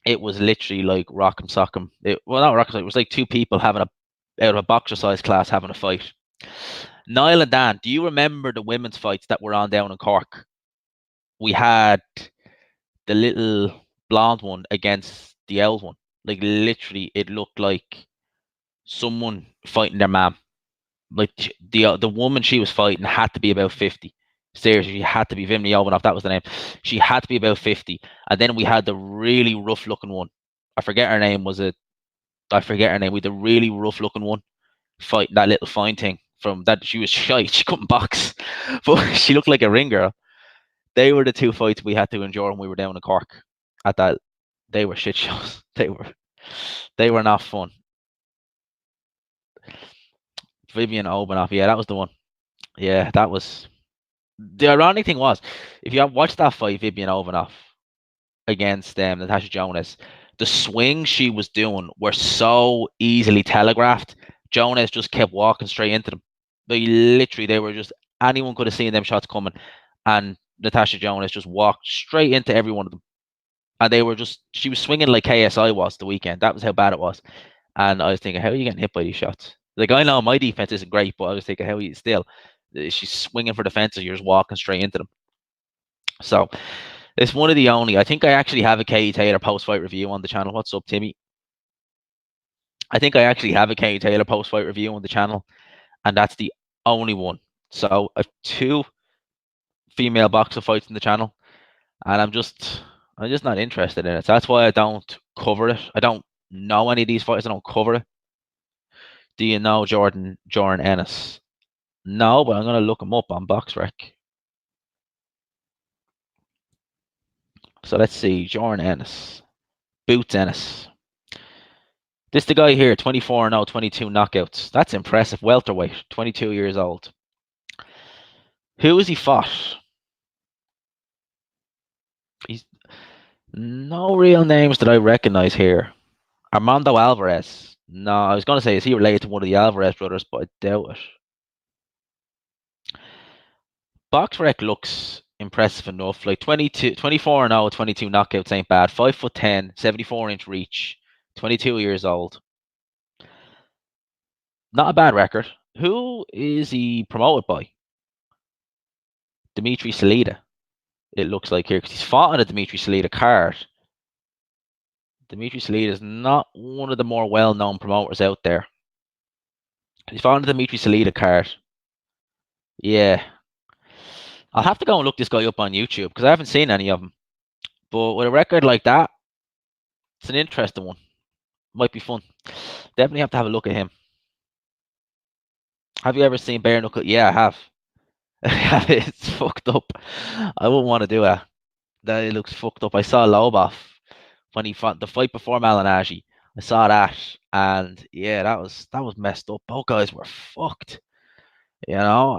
it was literally like rock'em sock'em. Well, not rock'em. It was like two people having a out of a boxer size class having a fight. Niall and Dan, do you remember the women's fights that were on down in Cork? We had the little blonde one against the old one. Like literally, it looked like someone fighting their mom. Like the woman she was fighting had to be about 50. Seriously, she had to be Vimney Ovenoff. That was the name. She had to be about 50. And then we had the really rough looking one. I forget her name. I forget her name. We had the really rough looking one fighting that little fine thing from that. She was shy. She couldn't box, but she looked like a ring girl. They were the two fights we had to endure when we were down in Cork. At that, they were shit shows. They were not fun. Vivian Obanoff, yeah, that was the one. Yeah, that was. The ironic thing was, if you have watched that fight, Vivian Ovanoff against Natasha Jonas, the swings she was doing were so easily telegraphed. Jonas just kept walking straight into them. They were just anyone could have seen them shots coming, and Natasha Jonas just walked straight into every one of them. And she was swinging like KSI was the weekend. That was how bad it was. And I was thinking, how are you getting hit by these shots? Like I know my defense isn't great, but I was thinking, how are you still? She's swinging for the fences. You're just walking straight into them. So it's one of the only. I think I actually have a Katie Taylor post fight review on the channel. What's up, Timmy? I think I actually have a Katie Taylor post fight review on the channel, and that's the only one. So I've two female boxer fights in the channel, and I'm just not interested in it. So that's why I don't cover it. I don't know any of these fighters. I don't cover it. Do you know Jordan Ennis? No, but I'm gonna look him up on BoxRec. So let's see, Jordan Ennis, Boots Ennis. This the guy here, 24-0, 22 knockouts. That's impressive. Welterweight, 22 years old. Who has he fought? He's no real names that I recognize here. Armando Alvarez. No, I was gonna say, is he related to one of the Alvarez brothers, but I doubt it. BoxRec looks impressive enough. Like 24-0, 22 knockouts ain't bad. 5'10", 74-inch reach, 22 years old. Not a bad record. Who is he promoted by? Dimitri Salita. It looks like here because he's fought on a Dimitri Salita card. Dimitri Salita is not one of the more well-known promoters out there. He's fought on a Dimitri Salita card. Yeah. I'll have to go and look this guy up on YouTube because I haven't seen any of them. But with a record like that, it's an interesting one. Might be fun. Definitely have to have a look at him. Have you ever seen bare knuckle? Yeah, I have. It's fucked up. I wouldn't want to do it. That looks fucked up. I saw Lobov when he fought the fight before Malignaggi. I saw that, and yeah, that was messed up. Both guys were fucked. You know,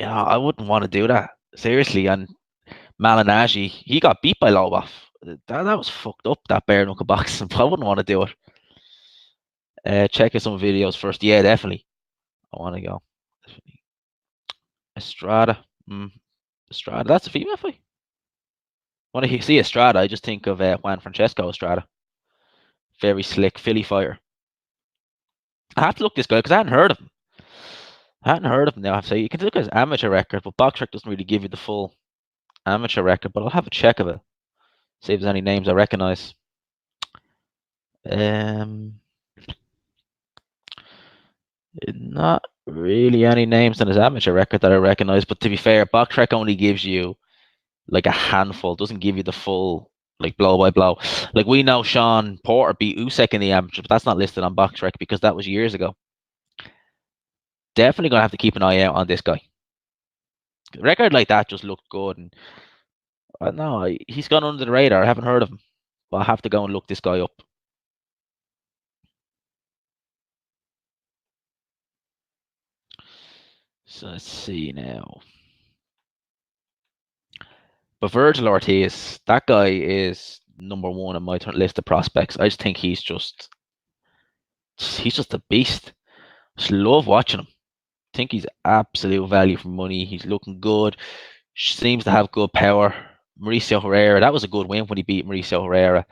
I wouldn't want to do that seriously. And Malignaggi, he got beat by Lobov. That was fucked up. That bare knuckle boxing. I wouldn't want to do it. Check out some videos first. Yeah, definitely. I want to go. Estrada. Estrada. That's a female fight. When I see Estrada, I just think of Juan Francesco Estrada. Very slick Philly fighter. I have to look this guy because I hadn't heard of him. I hadn't heard of him now. I have to say you can look at his amateur record, but BoxRec doesn't really give you the full amateur record. But I'll have a check of it. See if there's any names I recognize. Not really any names on his amateur record that I recognize. But to be fair, BoxRec only gives you like a handful. Doesn't give you the full like blow by blow. Like we know Sean Porter beat Usyk in the amateur, but that's not listed on BoxRec because that was years ago. Definitely gonna have to keep an eye out on this guy. A record like that just looked good, and I don't know, he's gone under the radar. I haven't heard of him, but I have to go and look this guy up. So let's see now. But Virgil Ortiz, that guy is number one on my list of prospects. I just think he's just a beast. Just love watching him. I think he's absolute value for money. He's looking good. Seems to have good power. Mauricio Herrera, that was a good win when he beat Mauricio Herrera.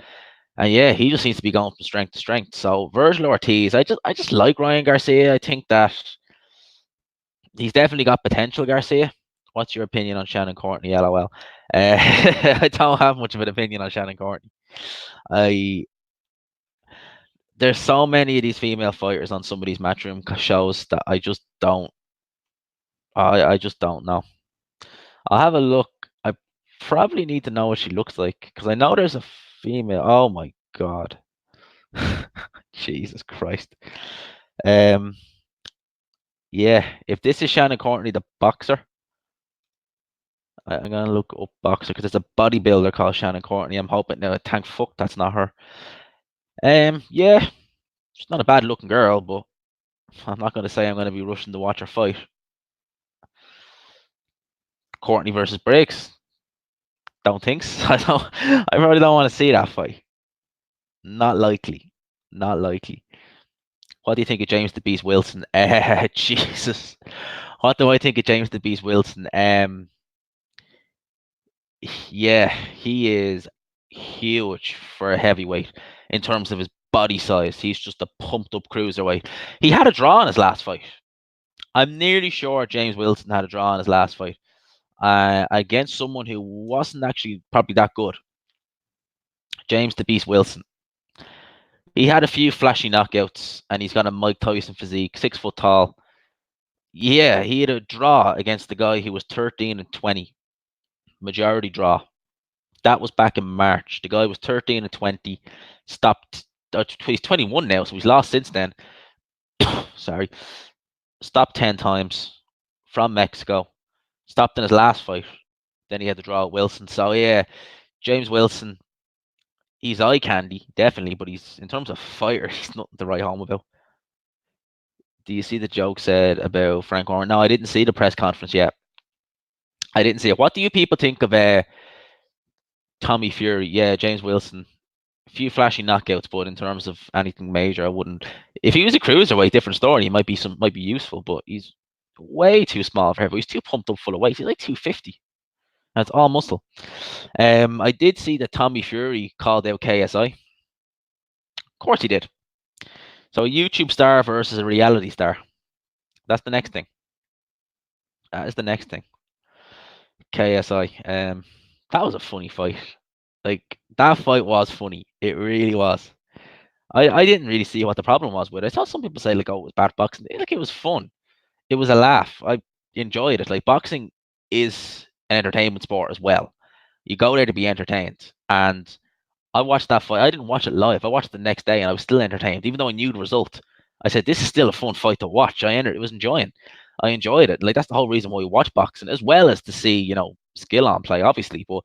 And yeah, he just seems to be going from strength to strength. So Virgil Ortiz, I just like Ryan Garcia. I think that he's definitely got potential, Garcia. What's your opinion on Shannon Courtney? LOL. I don't have much of an opinion on Shannon Courtney. There's so many of these female fighters on some of these matchroom shows that I just don't. I just don't know. I'll have a look. I probably need to know what she looks like because I know there's a female. Oh my god. Jesus Christ. Yeah, if this is Shannon Courtney, the boxer, I'm gonna look up boxer because there's a bodybuilder called Shannon Courtney. I'm hoping now. Thank fuck that's not her. Yeah, she's not a bad looking girl, but I'm not gonna say I'm gonna be rushing to watch her fight. Courtney versus Briggs. Don't think so. I probably don't want to see that fight. Not likely. Not likely. What do you think of James the Beast Wilson? Jesus. What do I think of James the Beast Wilson? Yeah, he is huge for a heavyweight in terms of his body size. He's just a pumped up cruiserweight. He had a draw in his last fight. I'm nearly sure James Wilson had a draw in his last fight against someone who wasn't actually probably that good. James the Beast Wilson. He had a few flashy knockouts, and he's got a Mike Tyson physique, 6 foot tall. Yeah, he had a draw against the guy who was 13-20, majority draw. That was back in March. The guy was 13-20, stopped. He's 21 now, so he's lost since then. Sorry, stopped 10 times from Mexico. Stopped in his last fight. Then he had to draw at Wilson. So yeah, James Wilson. He's eye candy, definitely, but he's in terms of fighter, he's nothing to write home about. Do you see the joke said about Frank Warren? No, I didn't see the press conference yet. I didn't see it. What do you people think of Tommy Fury? Yeah, James Wilson. A few flashy knockouts, but in terms of anything major, I wouldn't. If he was a cruiserweight, different story. He might be useful, but he's way too small for everyone. He's too pumped up full of weight. He's like 250. That's all muscle. I did see that Tommy Fury called out KSI. Of course he did. So a YouTube star versus a reality star. That's the next thing. That is the next thing. KSI. That was a funny fight. Like that fight was funny. It really was. I didn't really see what the problem was with it. I saw some people say like, "Oh, it was bad boxing." Like it was fun. It was a laugh. I enjoyed it. Like boxing is an entertainment sport as well. You go there to be entertained, and I watched that fight. I didn't watch it live. I watched it the next day, and I was still entertained, even though I knew the result. I said, "This is still a fun fight to watch." I enjoyed it. Like that's the whole reason why we watch boxing, as well as to see, skill on play, obviously. But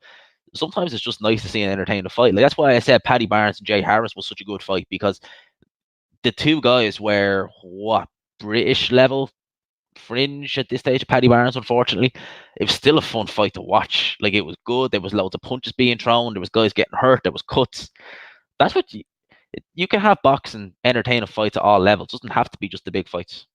sometimes it's just nice to see an entertaining fight. Like that's why I said Paddy Barnes and Jay Harris was such a good fight, because the two guys were British level fringe at this stage. Paddy Barnes, unfortunately, it was still a fun fight to watch. Like it was good. There was loads of punches being thrown. There was guys getting hurt. There was cuts. That's what you can have boxing entertain a fight at all levels. It doesn't have to be just the big fights.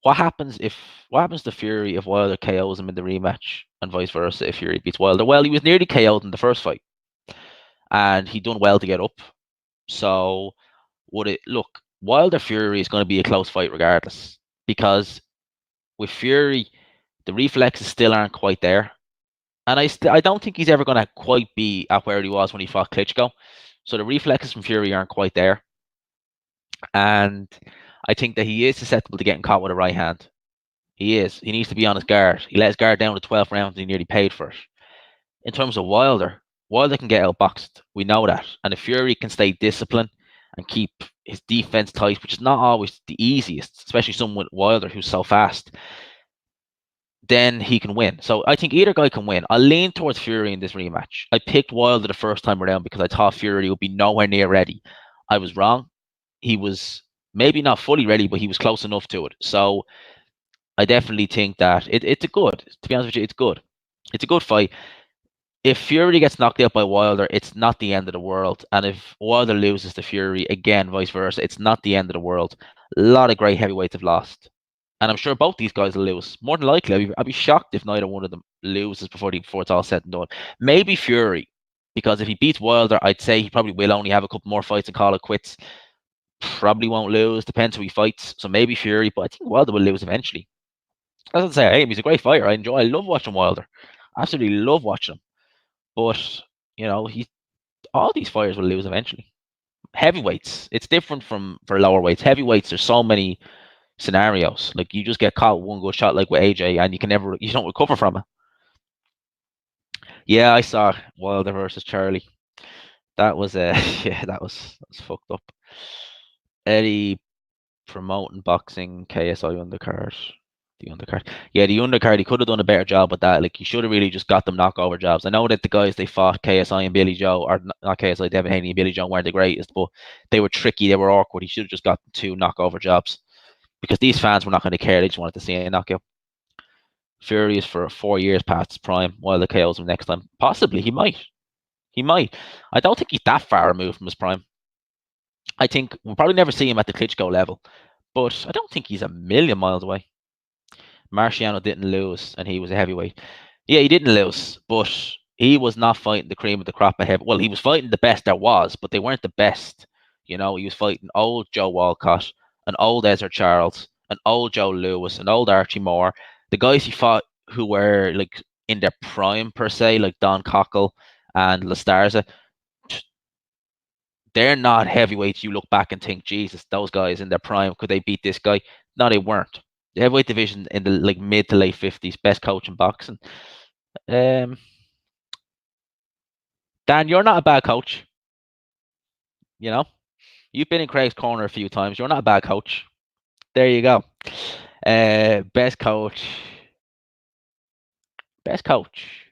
What happens if what happens to Fury if Wilder KOs him in the rematch and vice versa if Fury beats Wilder? Well, he was nearly KO'd in the first fight and he done well to get up. So would it look Wilder Fury is going to be a close fight regardless because with Fury the reflexes still aren't quite there, and I don't think he's ever going to quite be at where he was when he fought Klitschko. So the reflexes from Fury aren't quite there, and I think that he is susceptible to getting caught with a right hand. He is. He needs to be on his guard. He let his guard down to 12 rounds and he nearly paid for it. In terms of Wilder, Wilder can get outboxed. We know that. And if Fury can stay disciplined and keep his defense tight, which is not always the easiest, especially someone with Wilder who's so fast, then he can win. So I think either guy can win. I lean towards Fury in this rematch. I picked Wilder the first time around because I thought Fury would be nowhere near ready. I was wrong. He was maybe not fully ready, but he was close enough to it. So I definitely think that it's a good. To be honest with you, it's good. It's a good fight. If Fury gets knocked out by Wilder, it's not the end of the world. And if Wilder loses to Fury, again, vice versa, it's not the end of the world. A lot of great heavyweights have lost. And I'm sure both these guys will lose. More than likely, I'd be shocked if neither one of them loses before it's all said and done. Maybe Fury, because if he beats Wilder, I'd say he probably will only have a couple more fights and call it quits. Probably won't lose. Depends who he fights. So maybe Fury, but I think Wilder will lose eventually. As I say, I hate him. He's a great fighter. I love watching Wilder. Absolutely love watching him. But he all these fighters will lose eventually. Heavyweights, it's different from for lower weights. Heavyweights, there's so many scenarios. Like you just get caught one good shot, like with AJ, and you don't recover from it. Yeah, I saw Wilder versus Charlie. That was yeah, that was fucked up. Eddie promoting boxing, KSI undercard. The undercard. Yeah, the undercard, he could have done a better job with that. Like, he should have really just got them knockover jobs. I know that the guys they fought, KSI and Billy Joe, or not KSI, Devin Haney and Billy Joe weren't the greatest, but they were tricky, they were awkward. He should have just got two knockover jobs because these fans were not going to care. They just wanted to see a knockout. Fury is for 4 years past his prime, while the KOs him next time. Possibly, he might. He might. I don't think he's that far removed from his prime. I think we'll probably never see him at the Klitschko level, but I don't think he's a million miles away. Marciano didn't lose, and he was a heavyweight. Yeah, he didn't lose, but he was not fighting the cream of the crop ahead. Well, he was fighting the best there was, but they weren't the best. He was fighting old Joe Walcott, an old Ezra Charles, an old Joe Lewis, an old Archie Moore. The guys he fought who were like in their prime per se, like Don Cockle and La Starza, they're not heavyweights. You look back and think, Jesus, those guys in their prime, could they beat this guy? No, they weren't. The heavyweight division in the like mid to late 50s, best coach in boxing. Dan, you're not a bad coach. You've been in Craig's corner a few times. You're not a bad coach. There you go. Best coach. Best coach.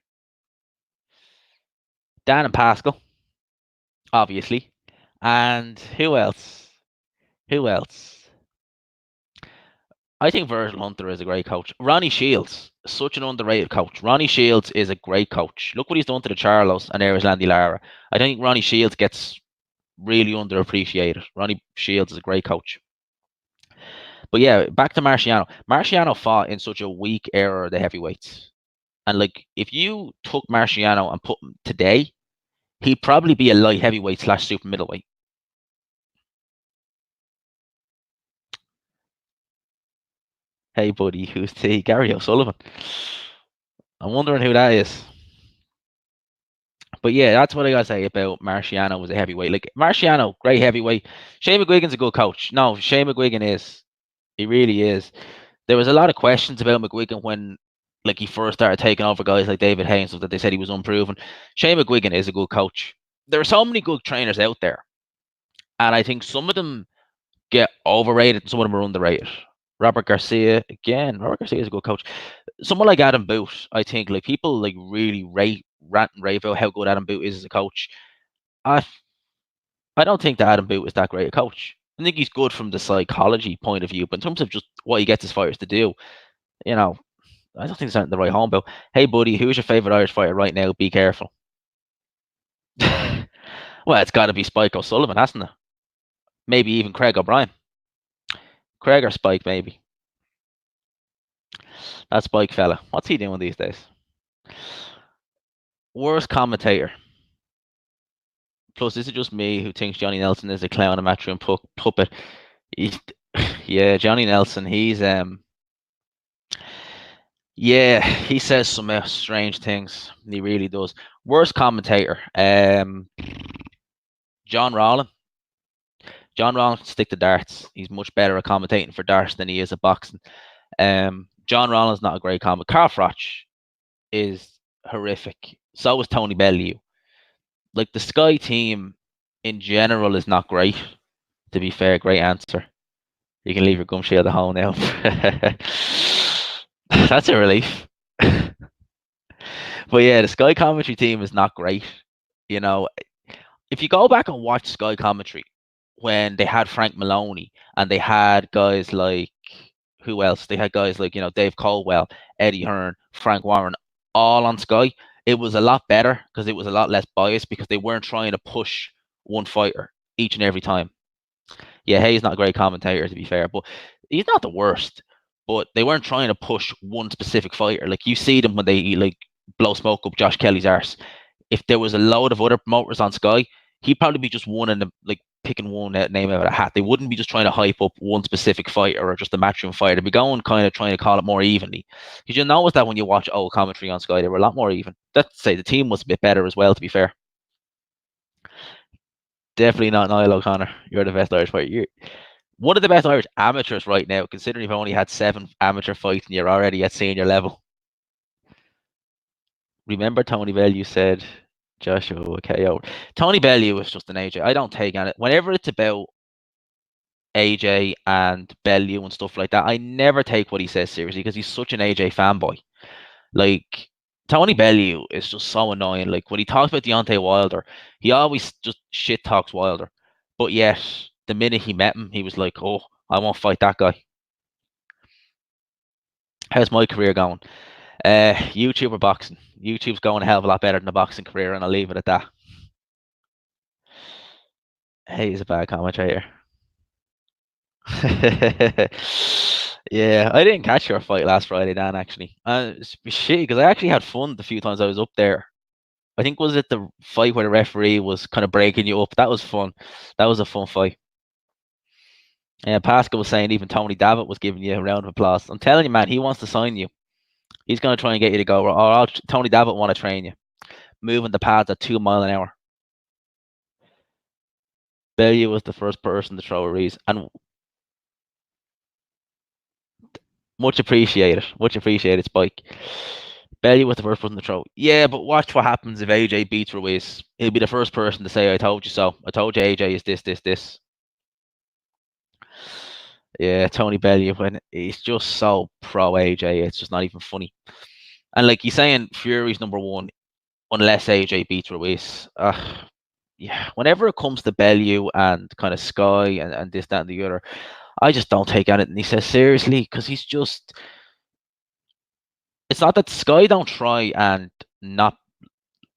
Dan and Pascal, obviously. And who else? Who else? I think Virgil Hunter is a great coach. Ronnie Shields, such an underrated coach. Ronnie Shields is a great coach. Look what he's done to the Charlos and Landy Lara. I think Ronnie Shields gets really underappreciated. Ronnie Shields is a great coach. But yeah, back to Marciano. Marciano fought in such a weak era of the heavyweights. And like, if you took Marciano and put him today, he'd probably be a light heavyweight / super middleweight. Hey, buddy, who's the Gary O'Sullivan? I'm wondering who that is. But yeah, that's what I gotta say about Marciano as a heavyweight. Like Marciano, great heavyweight. Shane McGuigan's a good coach. No, Shane McGuigan is. He really is. There was a lot of questions about McGuigan when like he first started taking over guys like David Haynes, that they said he was unproven. Shane McGuigan is a good coach. There are so many good trainers out there. And I think some of them get overrated and some of them are underrated. Robert Garcia, again, Robert Garcia is a good coach. Someone like Adam Boot, I think, like people like really rant and rave about how good Adam Boot is as a coach. I don't think that Adam Boot is that great a coach. I think he's good from the psychology point of view, but in terms of just what he gets his fighters to do, I don't think it's the right home about. Hey, buddy, who's your favorite Irish fighter right now? Be careful. Well, it's got to be Spike O'Sullivan, hasn't it? Maybe even Craig O'Brien. Craig or Spike, maybe. That Spike fella. What's he doing these days? Worst commentator. Plus, this is just me who thinks Johnny Nelson is a clown and matchroom puppet. He's, yeah, Johnny Nelson. Yeah, he says some strange things. He really does. Worst commentator. John Rowland. John Rowland can stick to darts. He's much better at commentating for darts than he is at boxing. John Rowland's not a great commentator. Carl Froch is horrific. So is Tony Bellew. Like the Sky team in general is not great. To be fair, great answer. You can leave your gum shield at home now. That's a relief. But yeah, the Sky commentary team is not great. You know, if you go back and watch Sky commentary when they had Frank Maloney and they had guys like who else? They had guys like, Dave Colwell, Eddie Hearn, Frank Warren, all on Sky. It was a lot better because it was a lot less biased because they weren't trying to push one fighter each and every time. Yeah, Hayes not a great commentator to be fair, but he's not the worst. But they weren't trying to push one specific fighter. Like you see them when they like blow smoke up Josh Kelly's arse. If there was a load of other promoters on Sky, he'd probably be just one in the like picking one name out of a hat. They wouldn't be just trying to hype up one specific fighter or just a matchroom fighter. They'd be going kind of trying to call it more evenly. Because you'll notice that when you watch old commentary on Sky, they were a lot more even. Let's say the team was a bit better as well, to be fair. Definitely not Niall O'Connor. You're the best Irish fighter. You're one of the best Irish amateurs right now, considering you've only had 7 amateur fights and you're already at senior level. Remember Tony Bellew said Joshua KO. Tony Bellew is just an AJ. I don't take on it. Whenever it's about AJ and Bellew and stuff like that, I never take what he says seriously because he's such an AJ fanboy. Like Tony Bellew is just so annoying. Like when he talks about Deontay Wilder, he always just shit talks Wilder. But yet, the minute he met him, he was like, "Oh, I won't fight that guy." How's my career going? YouTube or boxing? YouTube's going a hell of a lot better than the boxing career, and I'll leave it at that. Hey, he's a bad commentator. Yeah, I didn't catch your fight last Friday, Dan, actually. It's shitty because I actually had fun the few times I was up there. I think was it the fight where the referee was kind of breaking you up? That was fun. That was a fun fight. And Pascal was saying even Tony Davitt was giving you a round of applause. I'm telling you, man, he wants to sign you. He's going to try and get you to go. Or Tony Davitt want to train you. Moving the pads at 2 miles an hour. Bellew was the first person to throw a Reese. And much appreciated. Much appreciated, Spike. Bellew was the first person to throw. Yeah, but watch what happens if AJ beats Ruiz. He'll be the first person to say, I told you so. I told you AJ is this. Yeah, Tony Bellew, when he's just so pro AJ, it's just not even funny. And like he's saying, Fury's number 1, unless AJ beats Ruiz. Yeah, whenever it comes to Bellew and kind of Sky and this, that, and the other, I just don't take on it. And he says seriously, because he's just. It's not that Sky don't try and not.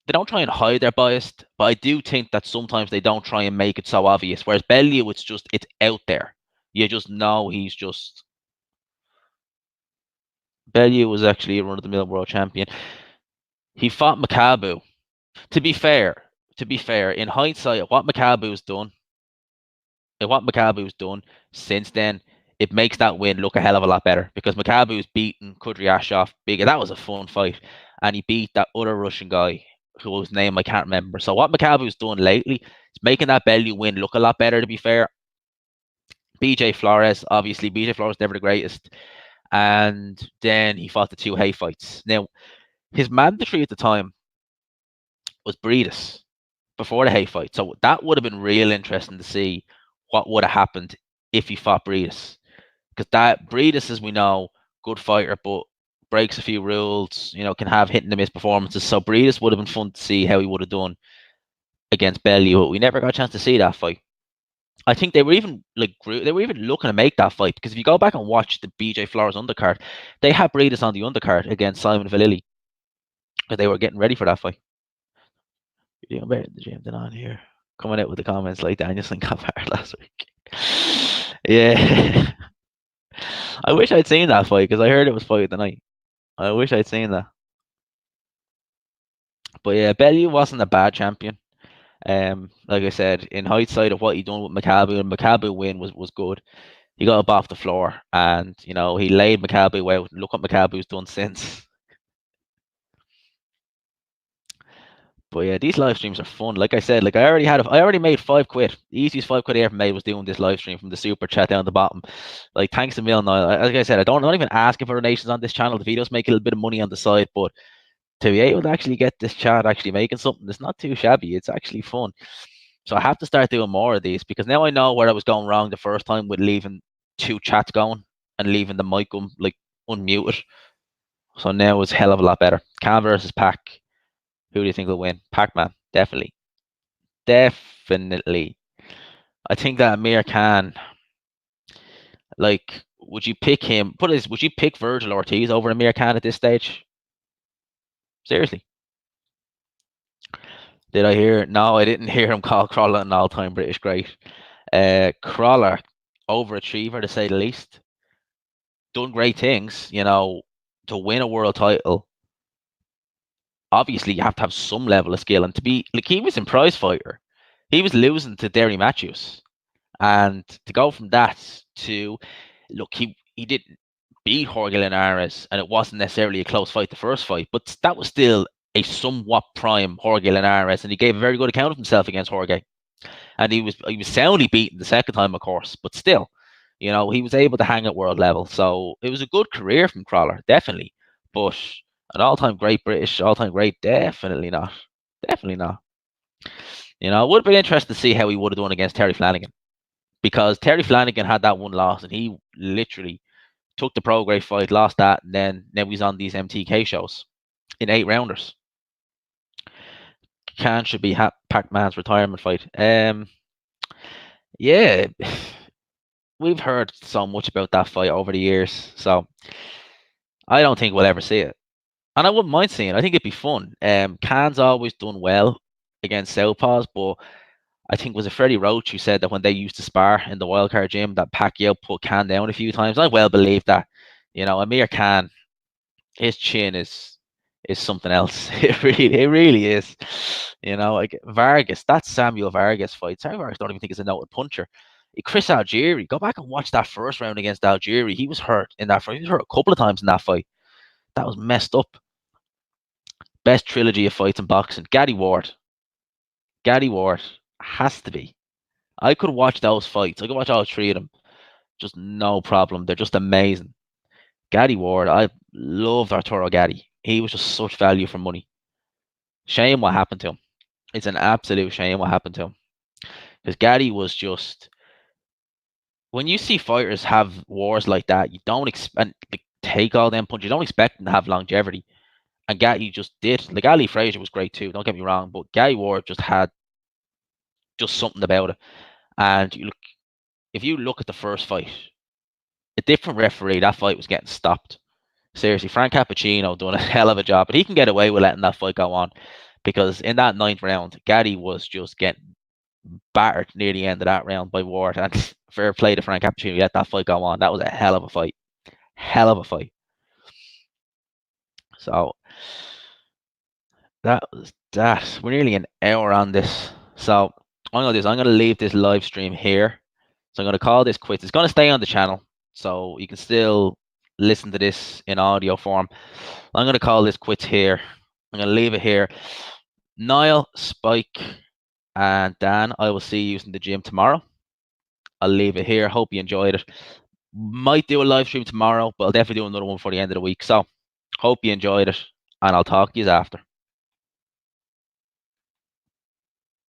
They don't try and hide their bias, but I do think that sometimes they don't try and make it so obvious. Whereas Bellew, it's out there. You just know he's just. Bellew was actually a run-of-the-mill world champion. He fought Makabu. To be fair, in hindsight, what Makabu's done since then, it makes that win look a hell of a lot better because Makabu's beaten Kudryashov big. That was a fun fight, and he beat that other Russian guy whose name I can't remember. So what Makabu's done lately is making that Bellew win look a lot better. To be fair, BJ Flores, obviously, BJ Flores never the greatest, and then he fought the 2 Hay fights. Now, his mandatory at the time was Briedis before the Hay fight, so that would have been real interesting to see what would have happened if he fought Briedis. Because that Briedis, as we know, good fighter, but breaks a few rules, can have hit and miss performances. So Briedis would have been fun to see how he would have done against Bellew, but we never got a chance to see that fight. I think they were even looking to make that fight because if you go back and watch the BJ Flores undercard, they had Briedis on the undercard against Simon Vallily because they were getting ready for that fight. You're doing better in the gym than on here. Coming out with the comments like Danielson got fired last week. Yeah. I wish I'd seen that fight because I heard it was fight of the night. I wish I'd seen that. But yeah, Bellew wasn't a bad champion. Like I said, in hindsight of what he done with McCabe, and McCabe win was good. He got up off the floor, and he laid McCabe out. Look what McCabe's done since. But yeah, these live streams are fun. Like I said, I already made £5. The easiest £5 I ever made was doing this live stream from the super chat down the bottom. Like, thanks a million. Like I said, I'm not even asking for donations on this channel. The videos make a little bit of money on the side, but to be able to actually get this chat actually making something that's not too shabby, it's actually fun. So I have to start doing more of these because now I know where I was going wrong the first time with leaving two chats going and leaving the mic like unmuted. So now it's a hell of a lot better. Can versus Pac. Who do you think will win? Pac-Man, definitely. Definitely. I think that Amir Khan, like, would you pick him? Would you pick Virgil Ortiz over Amir Khan at this stage? Seriously. Did I hear? No, I didn't hear him call Crawler an all-time British great. Crawler, overachiever to say the least. Done great things, to win a world title. Obviously, you have to have some level of skill, and to be like he was in prize fighter, he was losing to Derry Matthews, and to go from that to look, he didn't beat Jorge Linares, and it wasn't necessarily a close fight the first fight, but that was still a somewhat prime Jorge Linares, and he gave a very good account of himself against Jorge. And he was soundly beaten the second time, of course, but still, he was able to hang at world level. So it was a good career from Crawler, definitely. But an all-time great British, all-time great, definitely not. Definitely not. It would have been interesting to see how he would have done against Terry Flanagan, because Terry Flanagan had that one loss, and he literally took the Prograis fight, lost that, and then now he's on these MTK shows in 8-rounders. Khan should be Pac-Man's retirement fight. Yeah, we've heard so much about that fight over the years, so I don't think we'll ever see it. And I wouldn't mind seeing it. I think it'd be fun. Khan's always done well against Southpaws, but I think was it Freddie Roach who said that when they used to spar in the wildcard gym that Pacquiao put Khan down a few times. I well believe that. Amir Khan, his chin is something else. It really is. Like Vargas, that Samuel Vargas fight. Samuel Vargas don't even think is a noted puncher. Chris Algieri, go back and watch that first round against Algieri. He was hurt in that fight. He was hurt a couple of times in that fight. That was messed up. Best trilogy of fights in boxing. Gatti Ward. Gatti Ward has to be. I could watch those fights. I could watch all three of them. Just no problem. They're just amazing. Gatti Ward, I loved Arturo Gatti. He was just such value for money. Shame what happened to him. It's an absolute shame what happened to him. Because Gatti was just, when you see fighters have wars like that, you don't expect take all them punches. You don't expect them to have longevity. And Gatti just did. Like Ali Frazier was great too. Don't get me wrong, but Gatti Ward just had just something about it. And if you look at the first fight, a different referee, that fight was getting stopped. Seriously, Frank Cappuccino doing a hell of a job, but he can get away with letting that fight go on, because in that 9th round, Gatti was just getting battered near the end of that round by Ward. And fair play to Frank Cappuccino, let that fight go on. That was a hell of a fight. Hell of a fight. So that was that. We're nearly an hour on this. So I'm gonna do this. I'm gonna leave this live stream here. So I'm gonna call this quits. It's gonna stay on the channel, so you can still listen to this in audio form. I'm gonna call this quits here. I'm gonna leave it here. Niall, Spike, and Dan, I will see you in the gym tomorrow. I'll leave it here. Hope you enjoyed it. Might do a live stream tomorrow, but I'll definitely do another one before the end of the week. So hope you enjoyed it, and I'll talk to you after.